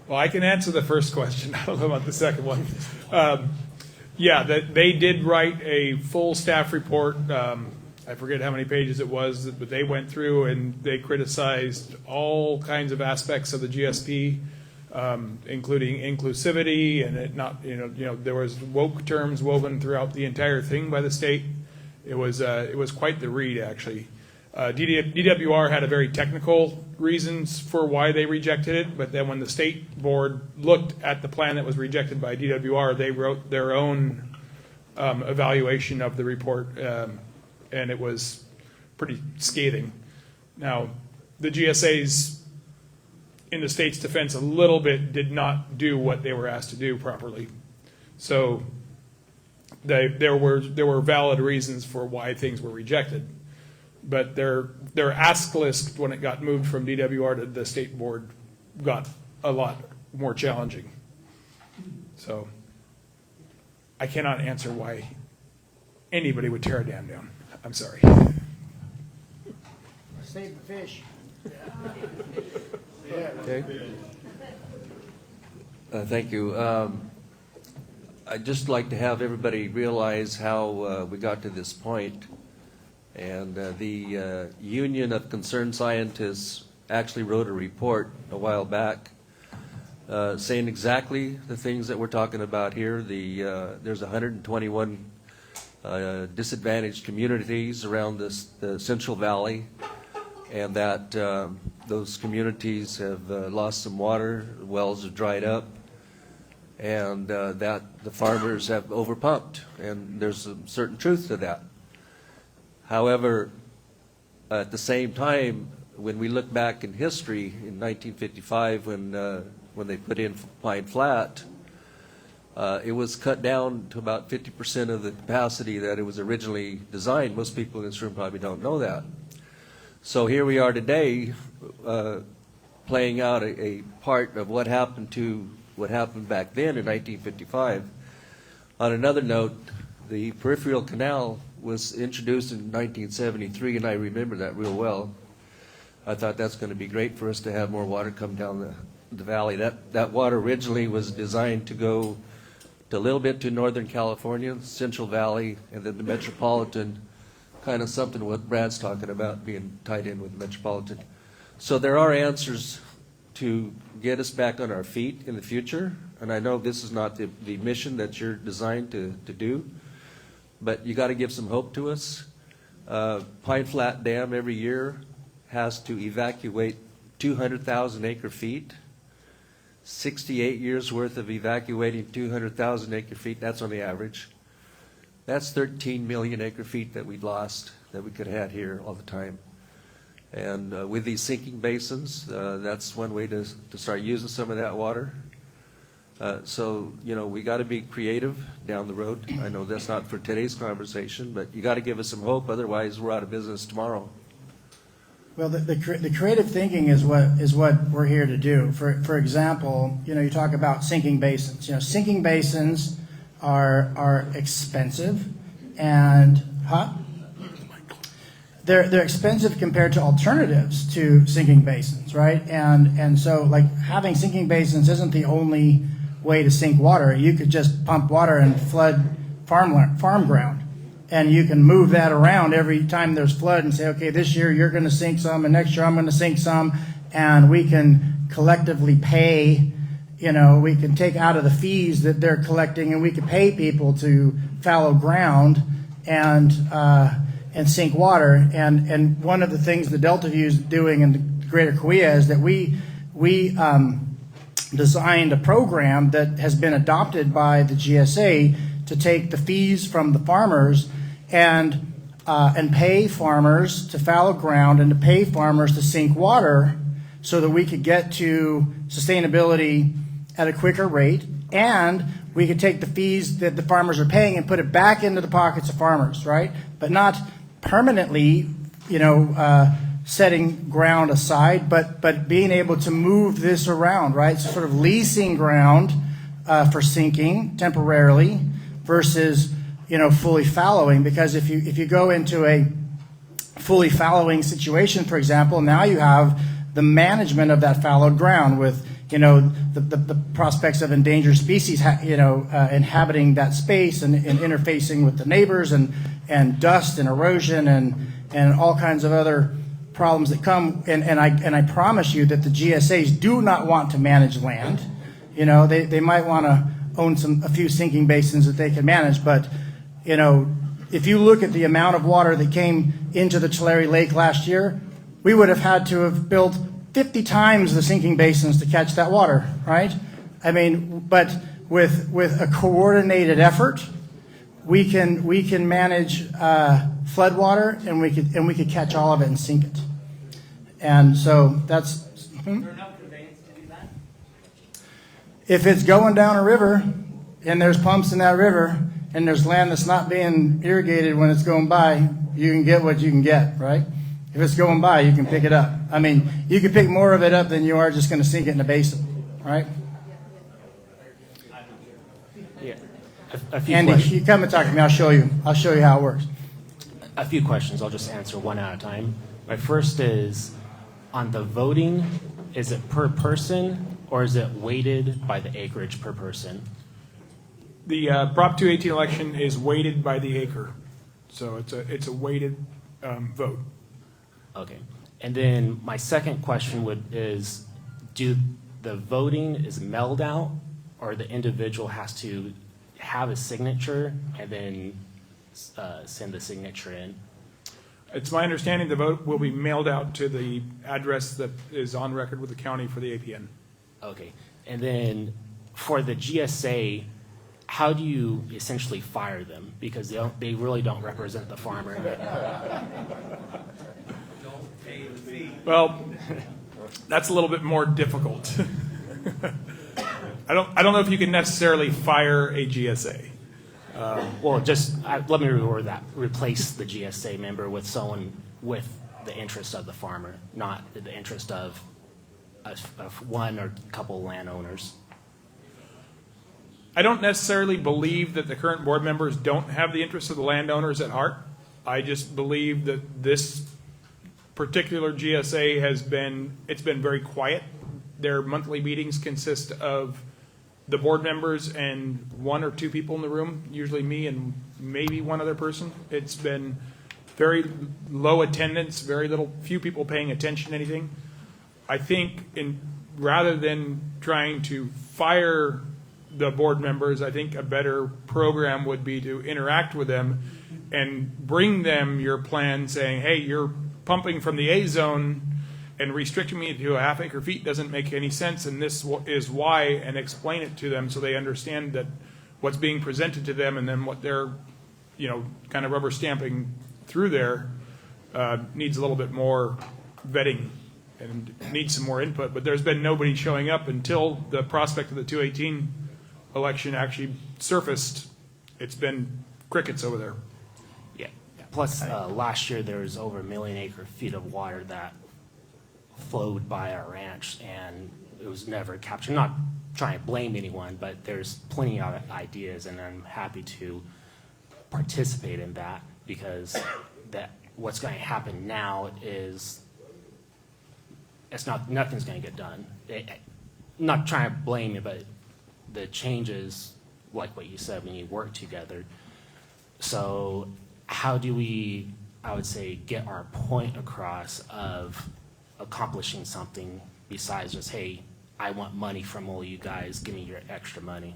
Well, I can answer the first question. I don't know about the second one. Yeah, they did write a full staff report. I forget how many pages it was, but they went through and they criticized all kinds of aspects of the GSP, including inclusivity, and it not, there was woke terms woven throughout the entire thing by the state. It was quite the read, actually. DWR had a very technical reasons for why they rejected it, but then when the state board looked at the plan that was rejected by DWR, they wrote their own evaluation of the report, and it was pretty scathing. Now, the GSAs, in the state's defense, a little bit did not do what they were asked to do properly. So there were valid reasons for why things were rejected. But their ask list, when it got moved from DWR to the state board, got a lot more challenging. So I cannot answer why anybody would tear a dam down. I'm sorry. Save the fish. Okay. Thank you. I'd just like to have everybody realize how we got to this point. And the Union of Concerned Scientists actually wrote a report a while back saying exactly the things that we're talking about here. There's 121 disadvantaged communities around the Central Valley, and that those communities have lost some water, wells have dried up, and that the farmers have overpumped, and there's a certain truth to that. However, at the same time, when we look back in history, in 1955, when they put in Pine Flat, it was cut down to about 50% of the capacity that it was originally designed. Most people in this room probably don't know that. So here we are today, playing out a part of what happened back then in 1955. On another note, the peripheral canal was introduced in 1973, and I remember that real well. I thought that's going to be great for us to have more water come down the valley. That water originally was designed to go to a little bit to Northern California, Central Valley, and then the metropolitan, kind of something what Brad's talking about, being tied in with the metropolitan. So there are answers to get us back on our feet in the future, and I know this is not the mission that you're designed to do, but you got to give some hope to us. Pine Flat Dam every year has to evacuate 200,000 acre feet. 68 years worth of evacuating 200,000 acre feet, that's on the average. That's 13 million acre feet that we'd lost that we could have had here all the time. And with these sinking basins, that's one way to start using some of that water. So, we got to be creative down the road. I know that's not for today's conversation, but you got to give us some hope. Otherwise, we're out of business tomorrow. Well, the creative thinking is what we're here to do. For example, you talk about sinking basins. Sinking basins are expensive, and they're expensive compared to alternatives to sinking basins, right? And so like having sinking basins isn't the only way to sink water. You could just pump water and flood farm ground, and you can move that around every time there's flood and say, okay, this year you're going to sink some, and next year I'm going to sink some, and we can collectively pay. We can take out of the fees that they're collecting, and we can pay people to fallow ground and sink water. And one of the things the Delta View is doing in the Greater Kauai is that we designed a program that has been adopted by the GSA to take the fees from the farmers and pay farmers to fallow ground and to pay farmers to sink water so that we could get to sustainability at a quicker rate, and we could take the fees that the farmers are paying and put it back into the pockets of farmers, right? But not permanently, setting ground aside, but being able to move this around, right? So sort of leasing ground for sinking temporarily versus, fully fallowing. Because if you go into a fully fallowing situation, for example, now you have the management of that fallowed ground with, the prospects of endangered species, inhabiting that space and interfacing with the neighbors and dust and erosion and all kinds of other problems that come. And I promise you that the GSAs do not want to manage land. They might want to own a few sinking basins that they can manage, but if you look at the amount of water that came into the Tulare Lake last year, we would have had to have built 50 times the sinking basins to catch that water, right? I mean, but with a coordinated effort, we can manage floodwater, and we could catch all of it and sink it. And so that's. If it's going down a river, and there's pumps in that river, and there's land that's not being irrigated when it's going by, you can get what you can get, right? If it's going by, you can pick it up. I mean, you can pick more of it up than you are just going to sink it in a basin, right? Yeah. A few Andy, questions. you come and talk to me. I'll show you how it works. A few questions. I'll just answer one at a time. My first is, on the voting, is it per person or is it weighted by the acreage per person? The Prop 218 election is weighted by the acre, so it's a weighted vote. Okay. And then my second question is, do the voting is mailed out, or the individual has to have a signature and then send the signature in? It's my understanding the vote will be mailed out to the address that is on record with the county for the APN. Okay. And then for the GSA, how do you essentially fire them? Because they really don't represent the farmer. Well, that's a little bit more difficult. I don't know if you can necessarily fire a GSA. Well, let me reword that. Replace the GSA member with someone with the interest of the farmer, not the interest of one or a couple landowners. I don't necessarily believe that the current board members don't have the interests of the landowners at heart. I just believe that this particular GSA it's been very quiet. Their monthly meetings consist of the board members and one or two people in the room, usually me and maybe one other person. It's been very low attendance, few people paying attention to anything. I think rather than trying to fire the board members, I think a better program would be to interact with them and bring them your plan saying, hey, you're pumping from the A zone and restricting me to a half acre feet doesn't make any sense, and this is why, and explain it to them so they understand that what's being presented to them and then what they're, kind of rubber stamping through there needs a little bit more vetting and needs some more input. But there's been nobody showing up until the prospect of the 218 election actually surfaced. It's been crickets over there. Yeah. Plus, last year there was over 1 million acre feet of water that flowed by our ranch, and it was never captured. I'm not trying to blame anyone, but there's plenty of ideas, and I'm happy to participate in that, because what's going to happen now is nothing's going to get done. I'm not trying to blame you, but the changes, like what you said, when you work together. So how do we, I would say, get our point across of accomplishing something besides just, hey, I want money from all you guys, give me your extra money?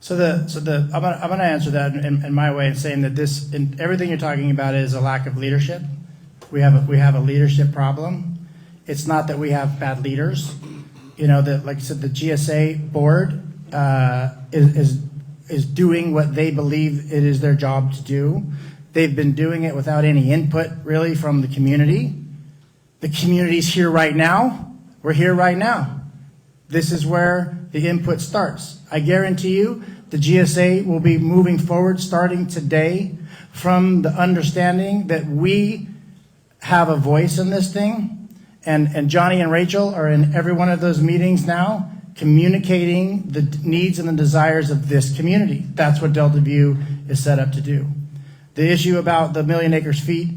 I'm going to answer that in my way, saying that everything you're talking about is a lack of leadership. We have a leadership problem. It's not that we have bad leaders. that, like I said, the GSA board is doing what they believe it is their job to do. They've been doing it without any input, really, from the community. The community's here right now. We're here right now. This is where the input starts. I guarantee you the GSA will be moving forward starting today from the understanding that we have a voice in this thing. And Johnny and Rachel are in every one of those meetings now, communicating the needs and the desires of this community. That's what Delta View is set up to do. The issue about the 1,000,000 acres feet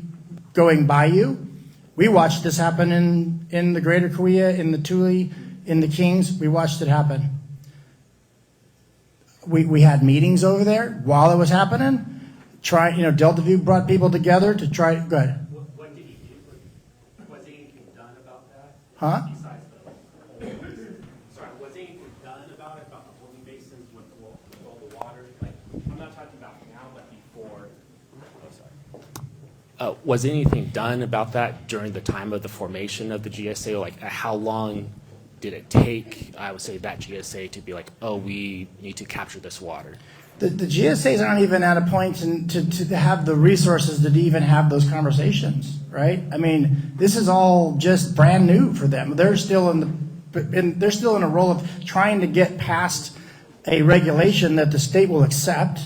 going by you, we watched this happen in the Greater Kauai, in the Tule, in the Kings. We watched it happen. We had meetings over there while it was happening. Delta View brought people together to try. Go ahead. What did he do? Was anything done about that? Huh? Besides sorry, was anything done about it, about the holding basins with all the water? Like, I'm not talking about now, but before. Was anything done about that during the time of the formation of the GSA? Like, how long did it take, I would say, that GSA to be like, oh, we need to capture this water? The GSAs aren't even at a point to have the resources to even have those conversations, right? I mean, this is all just brand new for them. They're still they're still in a role of trying to get past a regulation that the state will accept,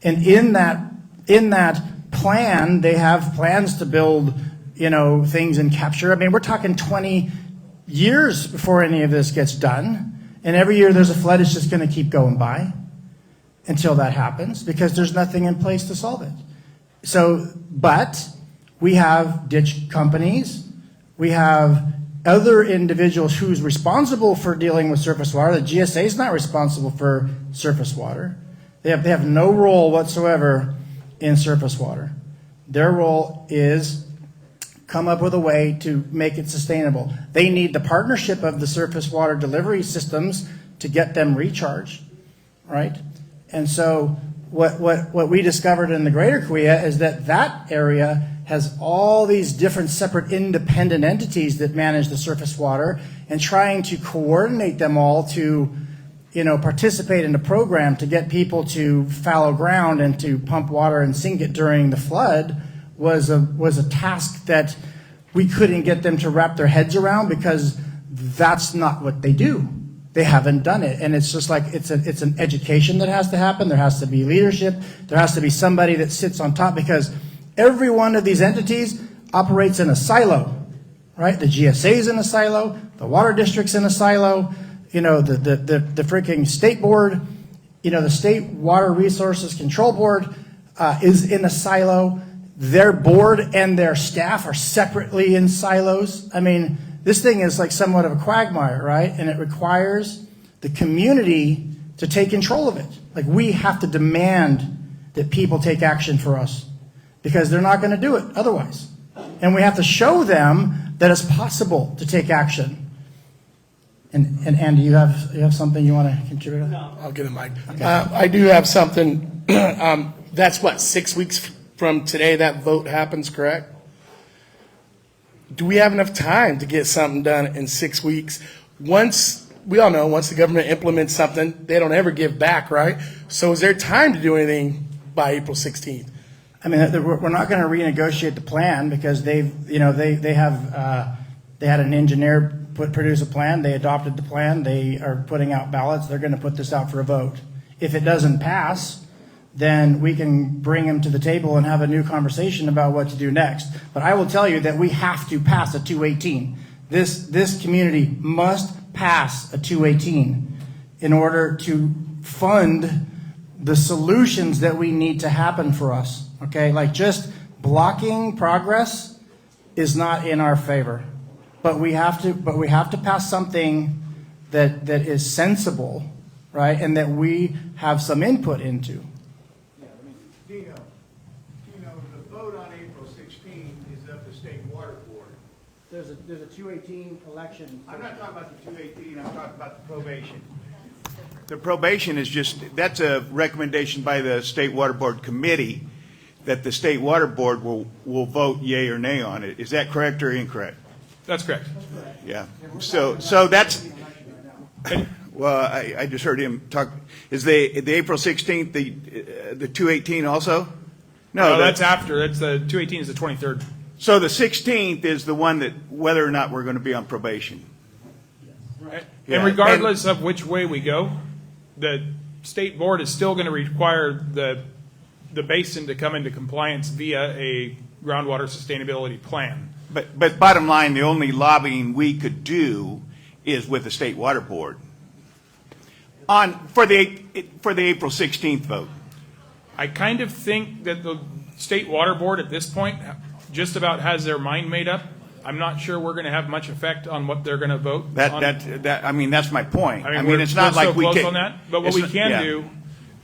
and in that plan, they have plans to build, things and capture. I mean, we're talking 20 years before any of this gets done, and every year there's a flood. It's just going to keep going by until that happens, because there's nothing in place to solve it. But we have ditch companies, we have other individuals who's responsible for dealing with surface water. The GSA is not responsible for surface water. They have no role whatsoever in surface water. Their role is come up with a way to make it sustainable. They need the partnership of the surface water delivery systems to get them recharged, right? And so what we discovered in the Greater Kauai is that area has all these different separate independent entities that manage the surface water, and trying to coordinate them all to participate in a program to get people to fallow ground and to pump water and sink it during the flood was a task that we couldn't get them to wrap their heads around, because that's not what they do. They haven't done it. And it's just like it's an education that has to happen. There has to be leadership. There has to be somebody that sits on top, because every one of these entities operates in a silo, right? The GSA is in a silo. The water district's in a silo. The freaking state board, the State Water Resources Control Board is in a silo. Their board and their staff are separately in silos. I mean, this thing is like somewhat of a quagmire, right? And it requires the community to take control of it. Like, we have to demand that people take action for us, because they're not going to do it otherwise. And we have to show them that it's possible to take action. And Andy, you have something you want to contribute? No. I'll get a mic. Okay. I do have something. That's what, 6 weeks from today that vote happens, correct? Do we have enough time to get something done in 6 weeks? We all know once the government implements something, they don't ever give back, right? So is there time to do anything by April 16th? I mean, we're not going to renegotiate the plan, because they had an engineer produce a plan. They adopted the plan. They are putting out ballots. They're going to put this out for a vote. If it doesn't pass, then we can bring them to the table and have a new conversation about what to do next. But I will tell you that we have to pass a 218. This community must pass a 218 in order to fund the solutions that we need to happen for us. Okay, like just blocking progress is not in our favor. But we have to pass something that is sensible, right, and that we have some input into. Dino, the vote on April 16 is of the State Water Board. There's a 218 election. I'm not talking about the 218, I'm talking about the probation. The probation is that's a recommendation by the State Water Board Committee that the State Water Board will vote yea or nay on it. Is that correct or incorrect? That's correct. Yeah. So that's, well, I just heard him talk. Is the April 16th, the 218 also? No, that's after. That's the 218 is the 23rd. So the 16th is the one that, whether or not we're going to be on probation. Yeah. And regardless of which way we go, the state board is still going to require the basin to come into compliance via a groundwater sustainability plan. But bottom line, the only lobbying we could do is with the state water board for the April 16th vote. I kind of think that the state water board at this point just about has their mind made up. I'm not sure we're going to have much effect on what they're going to vote. I mean, that's my point. I mean, we're, it's not we're like so we close can, on that. But what we can do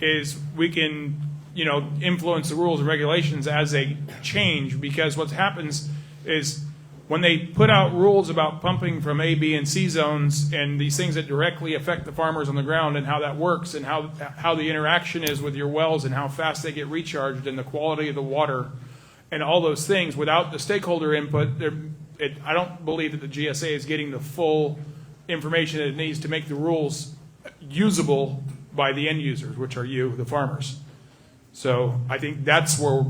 is we can, influence the rules and regulations as they change, because what happens is when they put out rules about pumping from A, B, and C zones and these things that directly affect the farmers on the ground and how that works and how the interaction is with your wells and how fast they get recharged and the quality of the water and all those things, without the stakeholder input, I don't believe that the GSA is getting the full information that it needs to make the rules usable by the end users, which are you, the farmers. So I think that's where,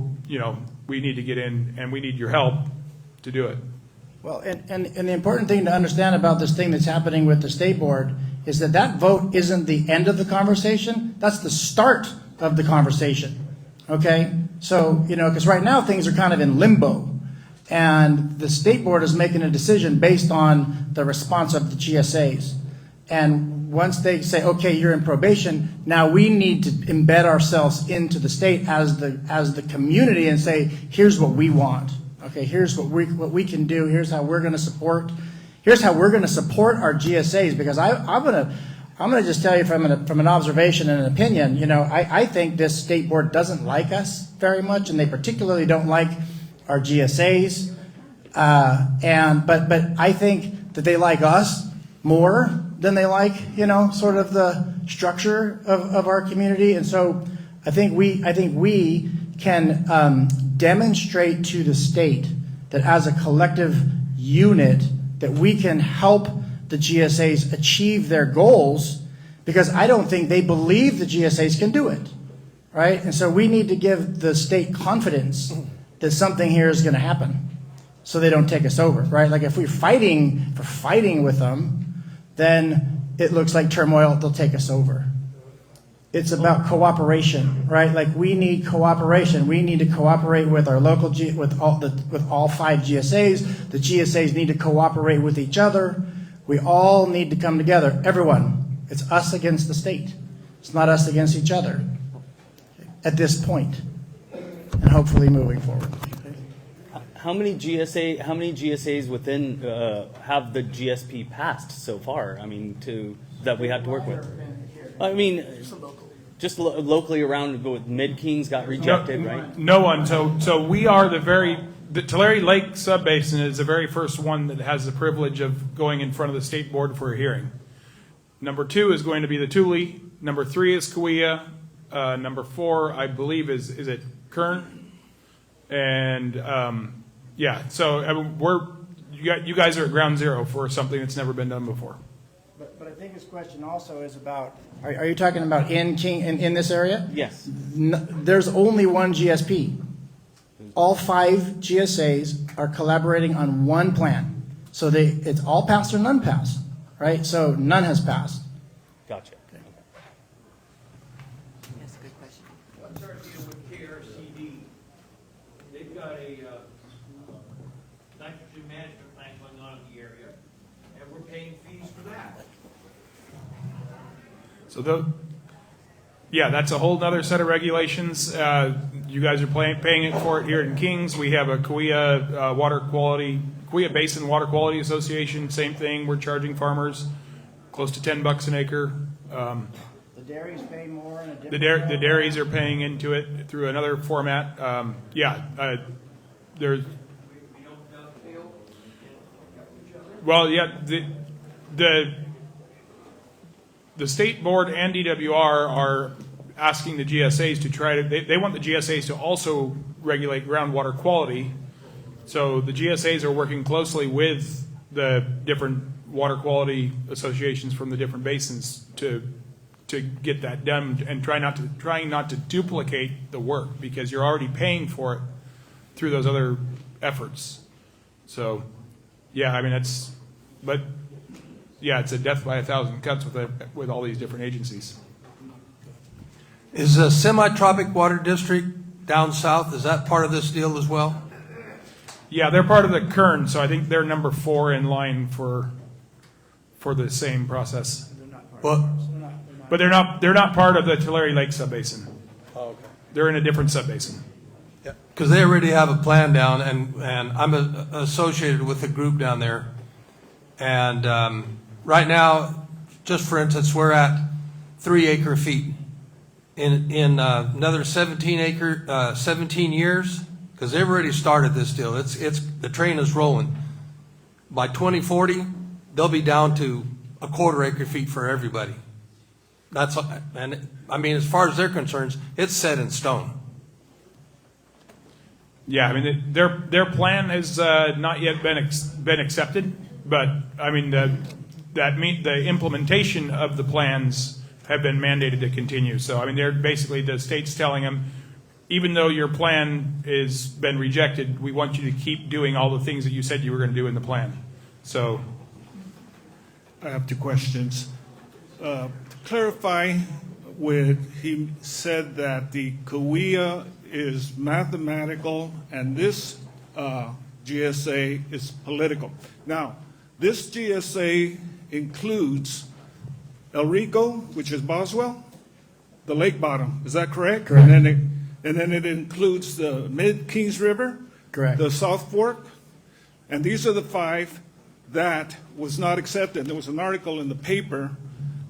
we need to get in, and we need your help to do it. Well, and the important thing to understand about this thing that's happening with the state board is that vote isn't the end of the conversation. That's the start of the conversation. Okay? So, because right now things are kind of in limbo. And the state board is making a decision based on the response of the GSAs. And once they say, okay, you're in probation, now we need to embed ourselves into the state as the community and say, here's what we want. Okay, here's what we can do. Here's how we're going to support. Here's how we're going to support our GSAs. Because I'm gonna just tell you from an observation and an opinion. I think this state board doesn't like us very much, and they particularly don't like our GSAs. But I think that they like us more than they like sort of the structure of our community. And so I think we can demonstrate to the state that as a collective unit that we can help the GSAs achieve their goals, because I don't think they believe the GSAs can do it, right? And so we need to give the state confidence that something here is going to happen so they don't take us over, right? Like if we're fighting with them, then it looks like turmoil, they'll take us over. It's about cooperation, right? Like we need cooperation. We need to cooperate with our local with all 5 GSAs. The GSAs need to cooperate with each other. We all need to come together. Everyone. It's us against the state. It's not us against each other at this point, and hopefully moving forward. How many GSAs within have the GSP passed so far? I mean, that we have to work with. I mean, just locally around, Mid-Kings got rejected, right? No one. So we are the Tulare Lake Subbasin is the very first one that has the privilege of going in front of the state board for a hearing. Number 2 is going to be the Tule. Number 3 is Kauai. Number 4, I believe, is it Kern? And so you guys are at ground zero for something that's never been done before. But I think his question also is about, are you talking about in this area? Yes. There's only one GSP. All 5 GSAs are collaborating on one plan. So it's all passed or none passed, right? So none has passed. Gotcha. That's a good question. What's our deal with KRCD? They've got a nitrogen management plan going on in the area, and we're paying fees for that. So that's a whole other set of regulations. You guys are paying for it here in Kings. We have a Kauai Kauai Basin Water Quality Association. Same thing. We're charging farmers close to $10 an acre. The dairies pay more. In a different the dairies are paying into it through another format. There's. Well, yeah, the state board and DWR are asking the GSAs to try to, they want the GSAs to also regulate groundwater quality. So the GSAs are working closely with the different water quality associations from the different basins to get that done, and trying not to duplicate the work, because you're already paying for it through those other efforts. So, yeah, I mean, it's a death by 1,000 cuts with all these different agencies. Is the semi-tropic water district down south, is that part of this deal as well? Yeah, they're part of the Kern, so I think they're number 4 in line for the same process. Well, but they're not part of the Tulare Lake subbasin. Oh, okay. They're in a different subbasin. Because they already have a plan down, and I'm associated with a group down there. And right now, just for instance, we're at 3 acre feet. In another 17 years, because they've already started this deal. The train is rolling. By 2040, they'll be down to 1/4 acre feet for everybody. And I mean, as far as they're concerned, it's set in stone. Yeah, I mean, their plan has not yet been accepted, but I mean, the implementation of the plans have been mandated to continue. So I mean, they're basically, the state's telling them, even though your plan has been rejected, we want you to keep doing all the things that you said you were going to do in the plan. So, I have 2 questions. To clarify, he said that the CAWIA is mathematical and this GSA is political. Now, this GSA includes El Rico, which is Boswell, the lake bottom. Is that correct? Correct. And then it includes the Mid-Kings River, Correct. the South Fork, and these are the 5 that was not accepted. There was an article in the paper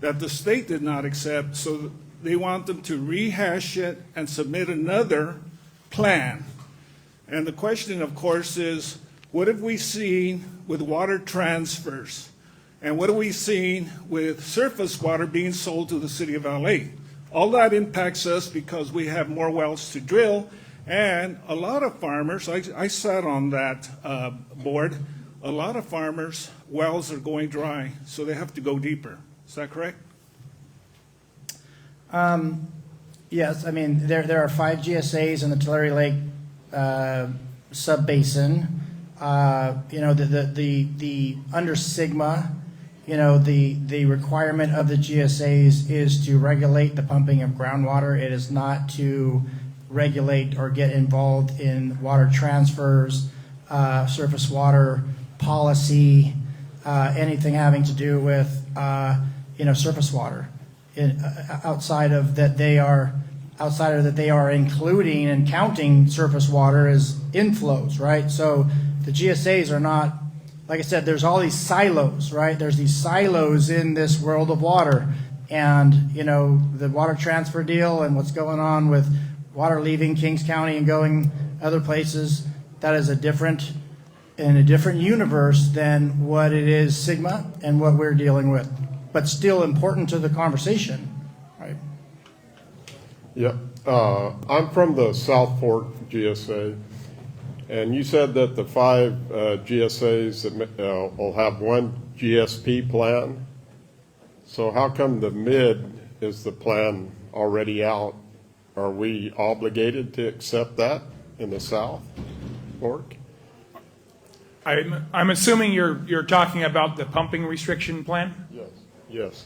that the state did not accept, so they want them to rehash it and submit another plan. And the question, of course, is what have we seen with water transfers? And what are we seeing with surface water being sold to the city of LA? All that impacts us because we have more wells to drill, and a lot of farmers, I sat on that board, a lot of farmers' wells are going dry, so they have to go deeper. Is that correct? Yes, I mean, there are 5 GSAs in the Tulare Lake sub-basin. The under SGMA, the requirement of the GSAs is to regulate the pumping of groundwater. It is not to regulate or get involved in water transfers, surface water policy, anything having to do with, surface water. Outside of that they are including and counting surface water as inflows, right? So the GSAs are not, like I said, there's all these silos, right? There's these silos in this world of water, and the water transfer deal and what's going on with water leaving Kings County and going other places, that is in a different universe than what it is SGMA and what we're dealing with, but still important to the conversation, right? Yeah, I'm from the South Fork GSA, and you said that the 5 GSAs will have one GSP plan. So how come the mid is the plan already out? Are we obligated to accept that in the South Fork? I'm assuming you're talking about the pumping restriction plan? Yes. Yes.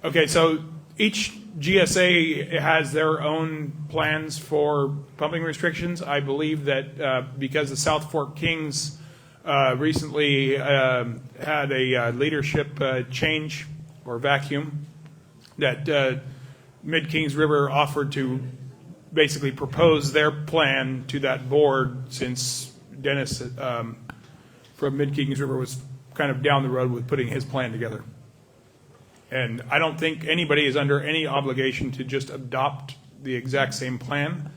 Okay, so each GSA has their own plans for pumping restrictions. I believe that because the South Fork Kings recently had a leadership change or vacuum, that Mid-Kings River offered to basically propose their plan to that board, since Dennis from Mid-Kings River was kind of down the road with putting his plan together. And I don't think anybody is under any obligation to just adopt the exact same plan,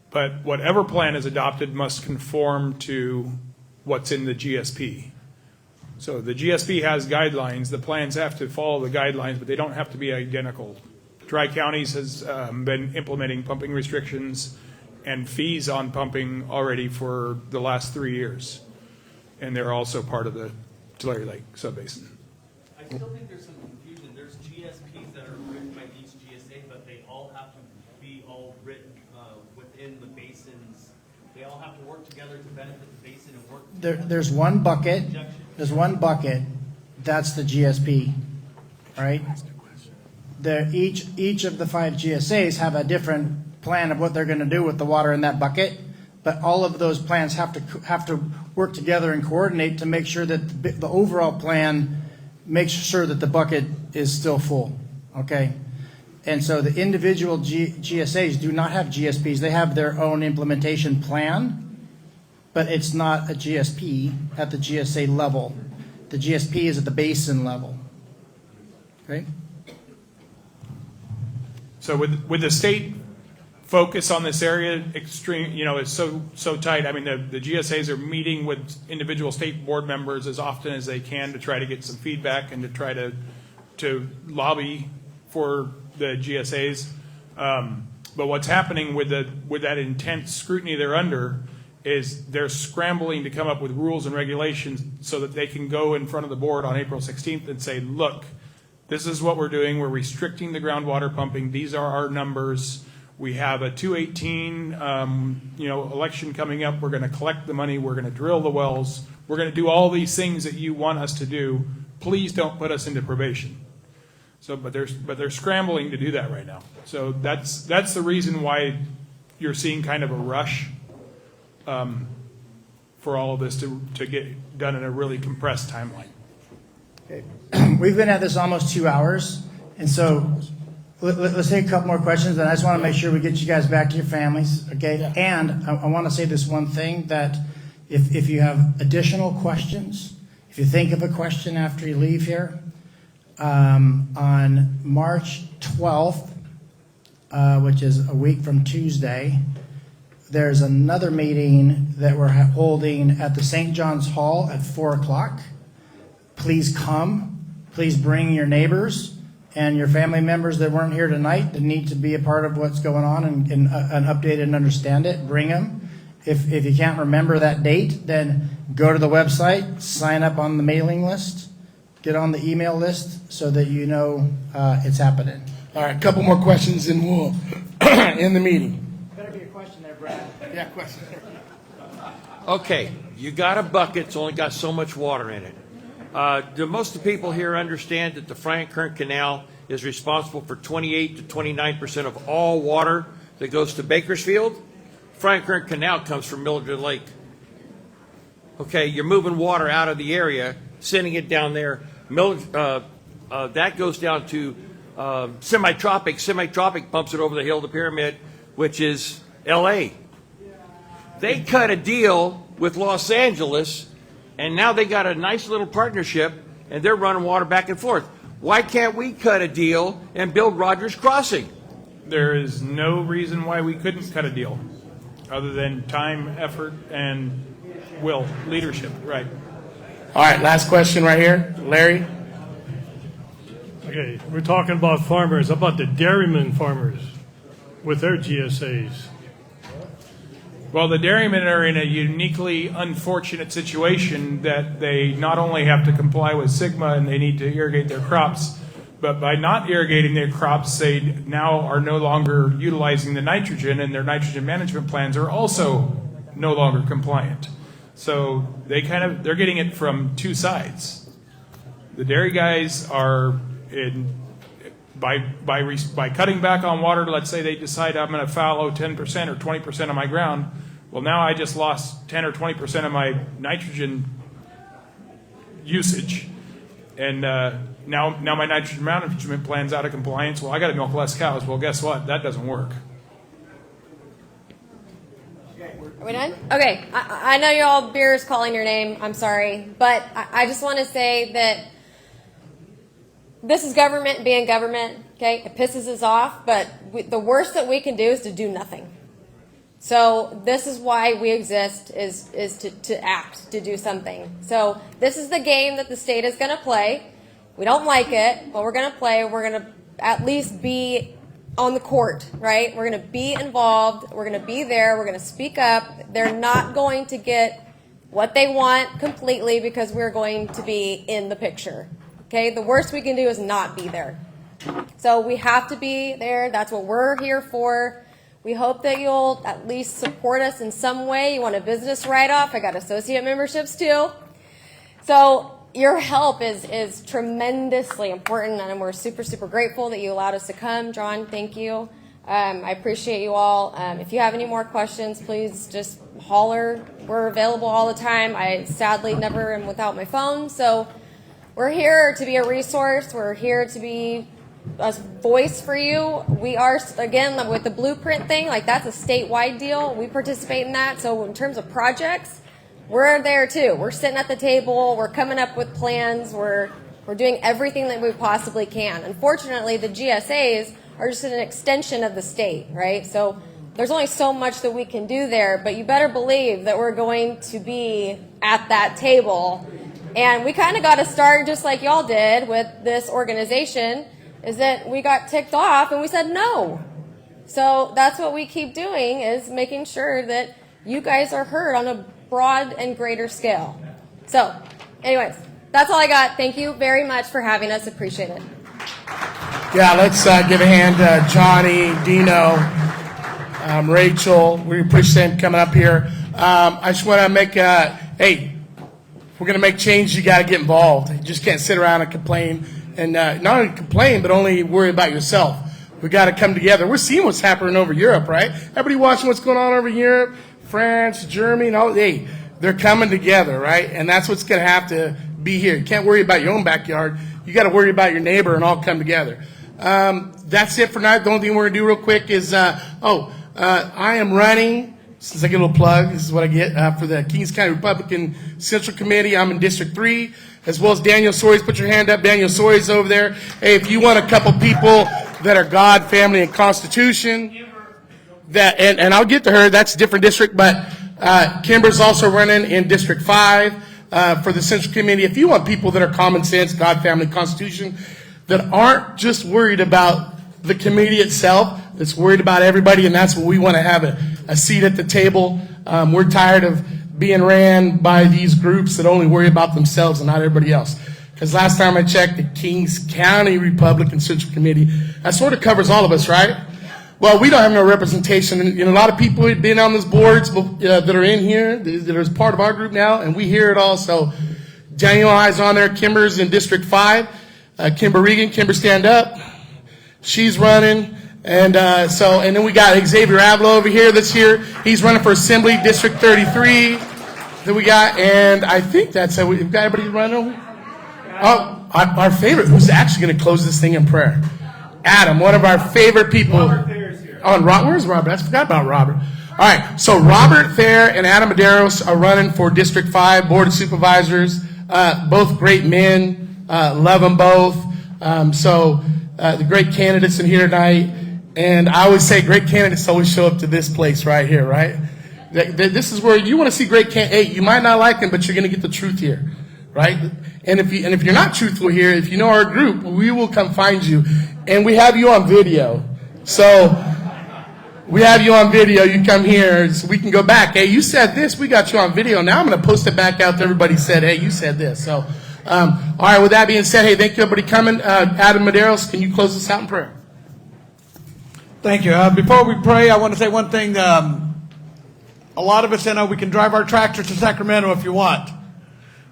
but whatever plan is adopted must conform to what's in the GSP. So the GSP has guidelines. The plans have to follow the guidelines, but they don't have to be identical. Tri-Counties has been implementing pumping restrictions and fees on pumping already for the last 3 years. And they're also part of the Tulare Lake subbasin. I still think there's some confusion. There's GSPs that are written by each GSA, but they all have to be all written within the basins. They all have to work together to benefit the basin and work. There's one bucket. There's one bucket. That's the GSP, right? Each of the 5 GSAs have a different plan of what they're going to do with the water in that bucket, but all of those plans have to work together and coordinate to make sure that the overall plan makes sure that the bucket is still full. Okay, and so the individual GSAs do not have GSPs. They have their own implementation plan, but it's not a GSP at the GSA level. The GSP is at the basin level. Okay. So with the state focus on this area, extreme, is so tight. I mean, the GSAs are meeting with individual state board members as often as they can to try to get some feedback and to try to lobby for the GSAs. But what's happening with that intense scrutiny they're under is they're scrambling to come up with rules and regulations so that they can go in front of the board on April 16th and say, look, this is what we're doing. We're restricting the groundwater pumping. These are our numbers. We have a 218, election coming up. We're going to collect the money. We're going to drill the wells. We're going to do all these things that you want us to do. Please don't put us into probation. So, but they're scrambling to do that right now. So that's the reason why you're seeing kind of a rush for all of this to get done in a really compressed timeline. Okay. We've been at this almost 2 hours, and so let's take a couple more questions, and I just want to make sure we get you guys back to your families, okay? Yeah. And I want to say this one thing, that if you have additional questions, if you think of a question after you leave here, on March 12th, which is a week from Tuesday, there's another meeting that we're holding at the St. John's Hall at 4 o'clock. Please come. Please bring your neighbors and your family members that weren't here tonight that need to be a part of what's going on and update and understand it. Bring them. If you can't remember that date, then go to the website, sign up on the mailing list, get on the email list so that you know it's happening. All right, a couple more questions and we'll end the meeting. Better be a question there, Brad. Yeah, question. Okay, you got a bucket, it's only got so much water in it. Do most of the people here understand that the Frank Kern Canal is responsible for 28 to 29% of all water that goes to Bakersfield? Frank Kern Canal comes from Mildred Lake. Okay, you're moving water out of the area, sending it down there. That goes down to Semi-Tropic. Semi-Tropic pumps it over the hill to Pyramid, which is L.A. They cut a deal with Los Angeles, and now they got a nice little partnership, and they're running water back and forth. Why can't we cut a deal and build Rogers Crossing? There is no reason why we couldn't cut a deal, other than time, effort, and leadership, right? All right, last question right here. Larry? Okay, we're talking about farmers. How about the dairymen farmers with their GSAs? Well, the dairymen are in a uniquely unfortunate situation that they not only have to comply with SGMA and they need to irrigate their crops, but by not irrigating their crops, they now are no longer utilizing the nitrogen, and their nitrogen management plans are also no longer compliant. So they're getting it from two sides. The dairy guys are by cutting back on water. Let's say they decide I'm going to fallow 10% or 20% of my ground. Well, now I just lost 10 or 20% of my nitrogen usage, and now my nitrogen management plan's out of compliance. Well, I got to milk less cows. Well, guess what? That doesn't work. Are we done? Okay. I know you all, beer is calling your name. I'm sorry. But I just want to say that this is government being government. Okay? It pisses us off. But the worst that we can do is to do nothing. So this is why we exist, is to act, to do something. So this is the game that the state is going to play. We don't like it, but we're going to play. We're going to at least be on the court, right? We're going to be involved. We're going to be there. We're going to speak up. They're not going to get what they want completely because we're going to be in the picture. Okay, the worst we can do is not be there. So we have to be there. That's what we're here for. We hope that you'll at least support us in some way. You want a business write-off? I got associate memberships too. So your help is tremendously important, and we're super, super grateful that you allowed us to come. John, thank you. I appreciate you all. If you have any more questions, please just holler. We're available all the time. I sadly never am without my phone, so we're here to be a resource. We're here to be a voice for you. We are, again, with the blueprint thing, like that's a statewide deal. We participate in that. So in terms of projects, we're there too. We're sitting at the table. We're coming up with plans. We're doing everything that we possibly can. Unfortunately, the GSAs are just an extension of the state, right? So there's only so much that we can do there, but you better believe that we're going to be at that table. And we kind of got to start just like y'all did with this organization, is that we got ticked off and we said no. So that's what we keep doing, is making sure that you guys are heard on a broad and greater scale. So anyways, that's all I got. Thank you very much for having us. Appreciate it. Yeah, let's give a hand to Johnny, Dino, Rachel. We appreciate them coming up here. I just want to make hey, if we're going to make change, you got to get involved. You just can't sit around and complain. And not only complain, but only worry about yourself. We got to come together. We're seeing what's happening over Europe, right? Everybody watching what's going on over Europe, France, Germany, and all. Hey, they're coming together, right? And that's what's going to have to be here. You can't worry about your own backyard. You got to worry about your neighbor and all come together. That's it for now. The only thing we're going to do real quick is, I am running, since I get a little plug, this is what I get, for the Kings County Republican Central Committee. I'm in District 3, as well as Daniel Soares. Put your hand up. Daniel Soares over there. Hey, if you want a couple people that are God, family, and Constitution, and I'll get to her, that's a different district, but Kimber's also running in District 5 for the Central Committee. If you want people that are common sense, God, family, Constitution, that aren't just worried about the committee itself, that's worried about everybody, and that's what we want to have a seat at the table. We're tired of being ran by these groups that only worry about themselves and not everybody else. Because last time I checked, the Kings County Republican Central Committee, that sort of covers all of us, right? Well, we don't have no representation. And a lot of people have been on those boards that are in here, that are part of our group now, and we hear it all. So Daniel I's on there. Kimber's in District 5. Kimber Regan. Kimber, stand up. She's running. And and then we got Xavier Avila over here that's here. He's running for Assembly, District 33. That we got, and I think that's how we've got everybody running over. Oh, our favorite, who's actually going to close this thing in prayer? Adam, one of our favorite people. Robert Thayer's here. Oh, and where's Robert? I forgot about Robert. All right, so Robert Thayer and Adam Medeiros are running for District 5 Board of Supervisors. Both great men. Love them both. The great candidates in here tonight. And I always say great candidates always show up to this place right here, right? This is where you want to see great candidates. Hey, you might not like them, but you're going to get the truth here, right? And if you're not truthful here, if you know our group, we will come find you. And we have you on video. So we have you on video. You come here so we can go back. Hey, you said this. We got you on video. Now I'm going to post it back out to everybody said, hey, you said this. So, all right, with that being said, hey, thank you, everybody coming. Adam Medeiros, can you close us out in prayer? Thank you. Before we pray, I want to say one thing. A lot of us, we can drive our tractor to Sacramento if you want.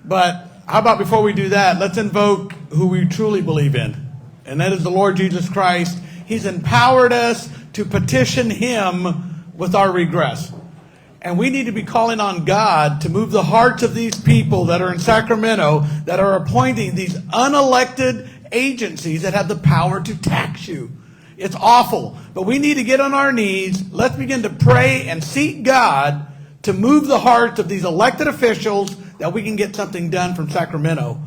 But how about before we do that, let's invoke who we truly believe in. And that is the Lord Jesus Christ. He's empowered us to petition Him with our regress. And we need to be calling on God to move the hearts of these people that are in Sacramento, that are appointing these unelected agencies that have the power to tax you. It's awful. But we need to get on our knees. Let's begin to pray and seek God to move the hearts of these elected officials that we can get something done from Sacramento.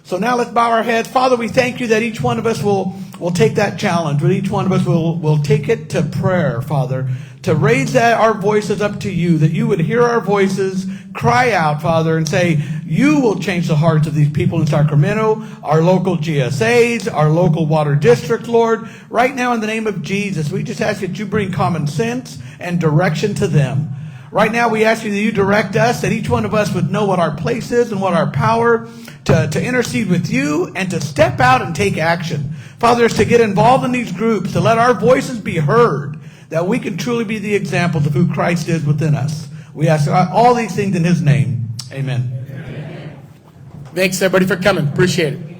So now let's bow our heads. Father, we thank you that each one of us will take that challenge. But each one of us will take it to prayer, Father, to raise our voices up to you, that you would hear our voices, cry out, Father, and say, you will change the hearts of these people in Sacramento, our local GSAs, our local water district, Lord. Right now, in the name of Jesus, we just ask that you bring common sense and direction to them. Right now, we ask you that you direct us, that each one of us would know what our place is and what our power to intercede with you and to step out and take action. Father, is to get involved in these groups, to let our voices be heard, that we can truly be the examples of who Christ is within us. We ask all these things in his name. Amen. Thanks, everybody, for coming. Appreciate it.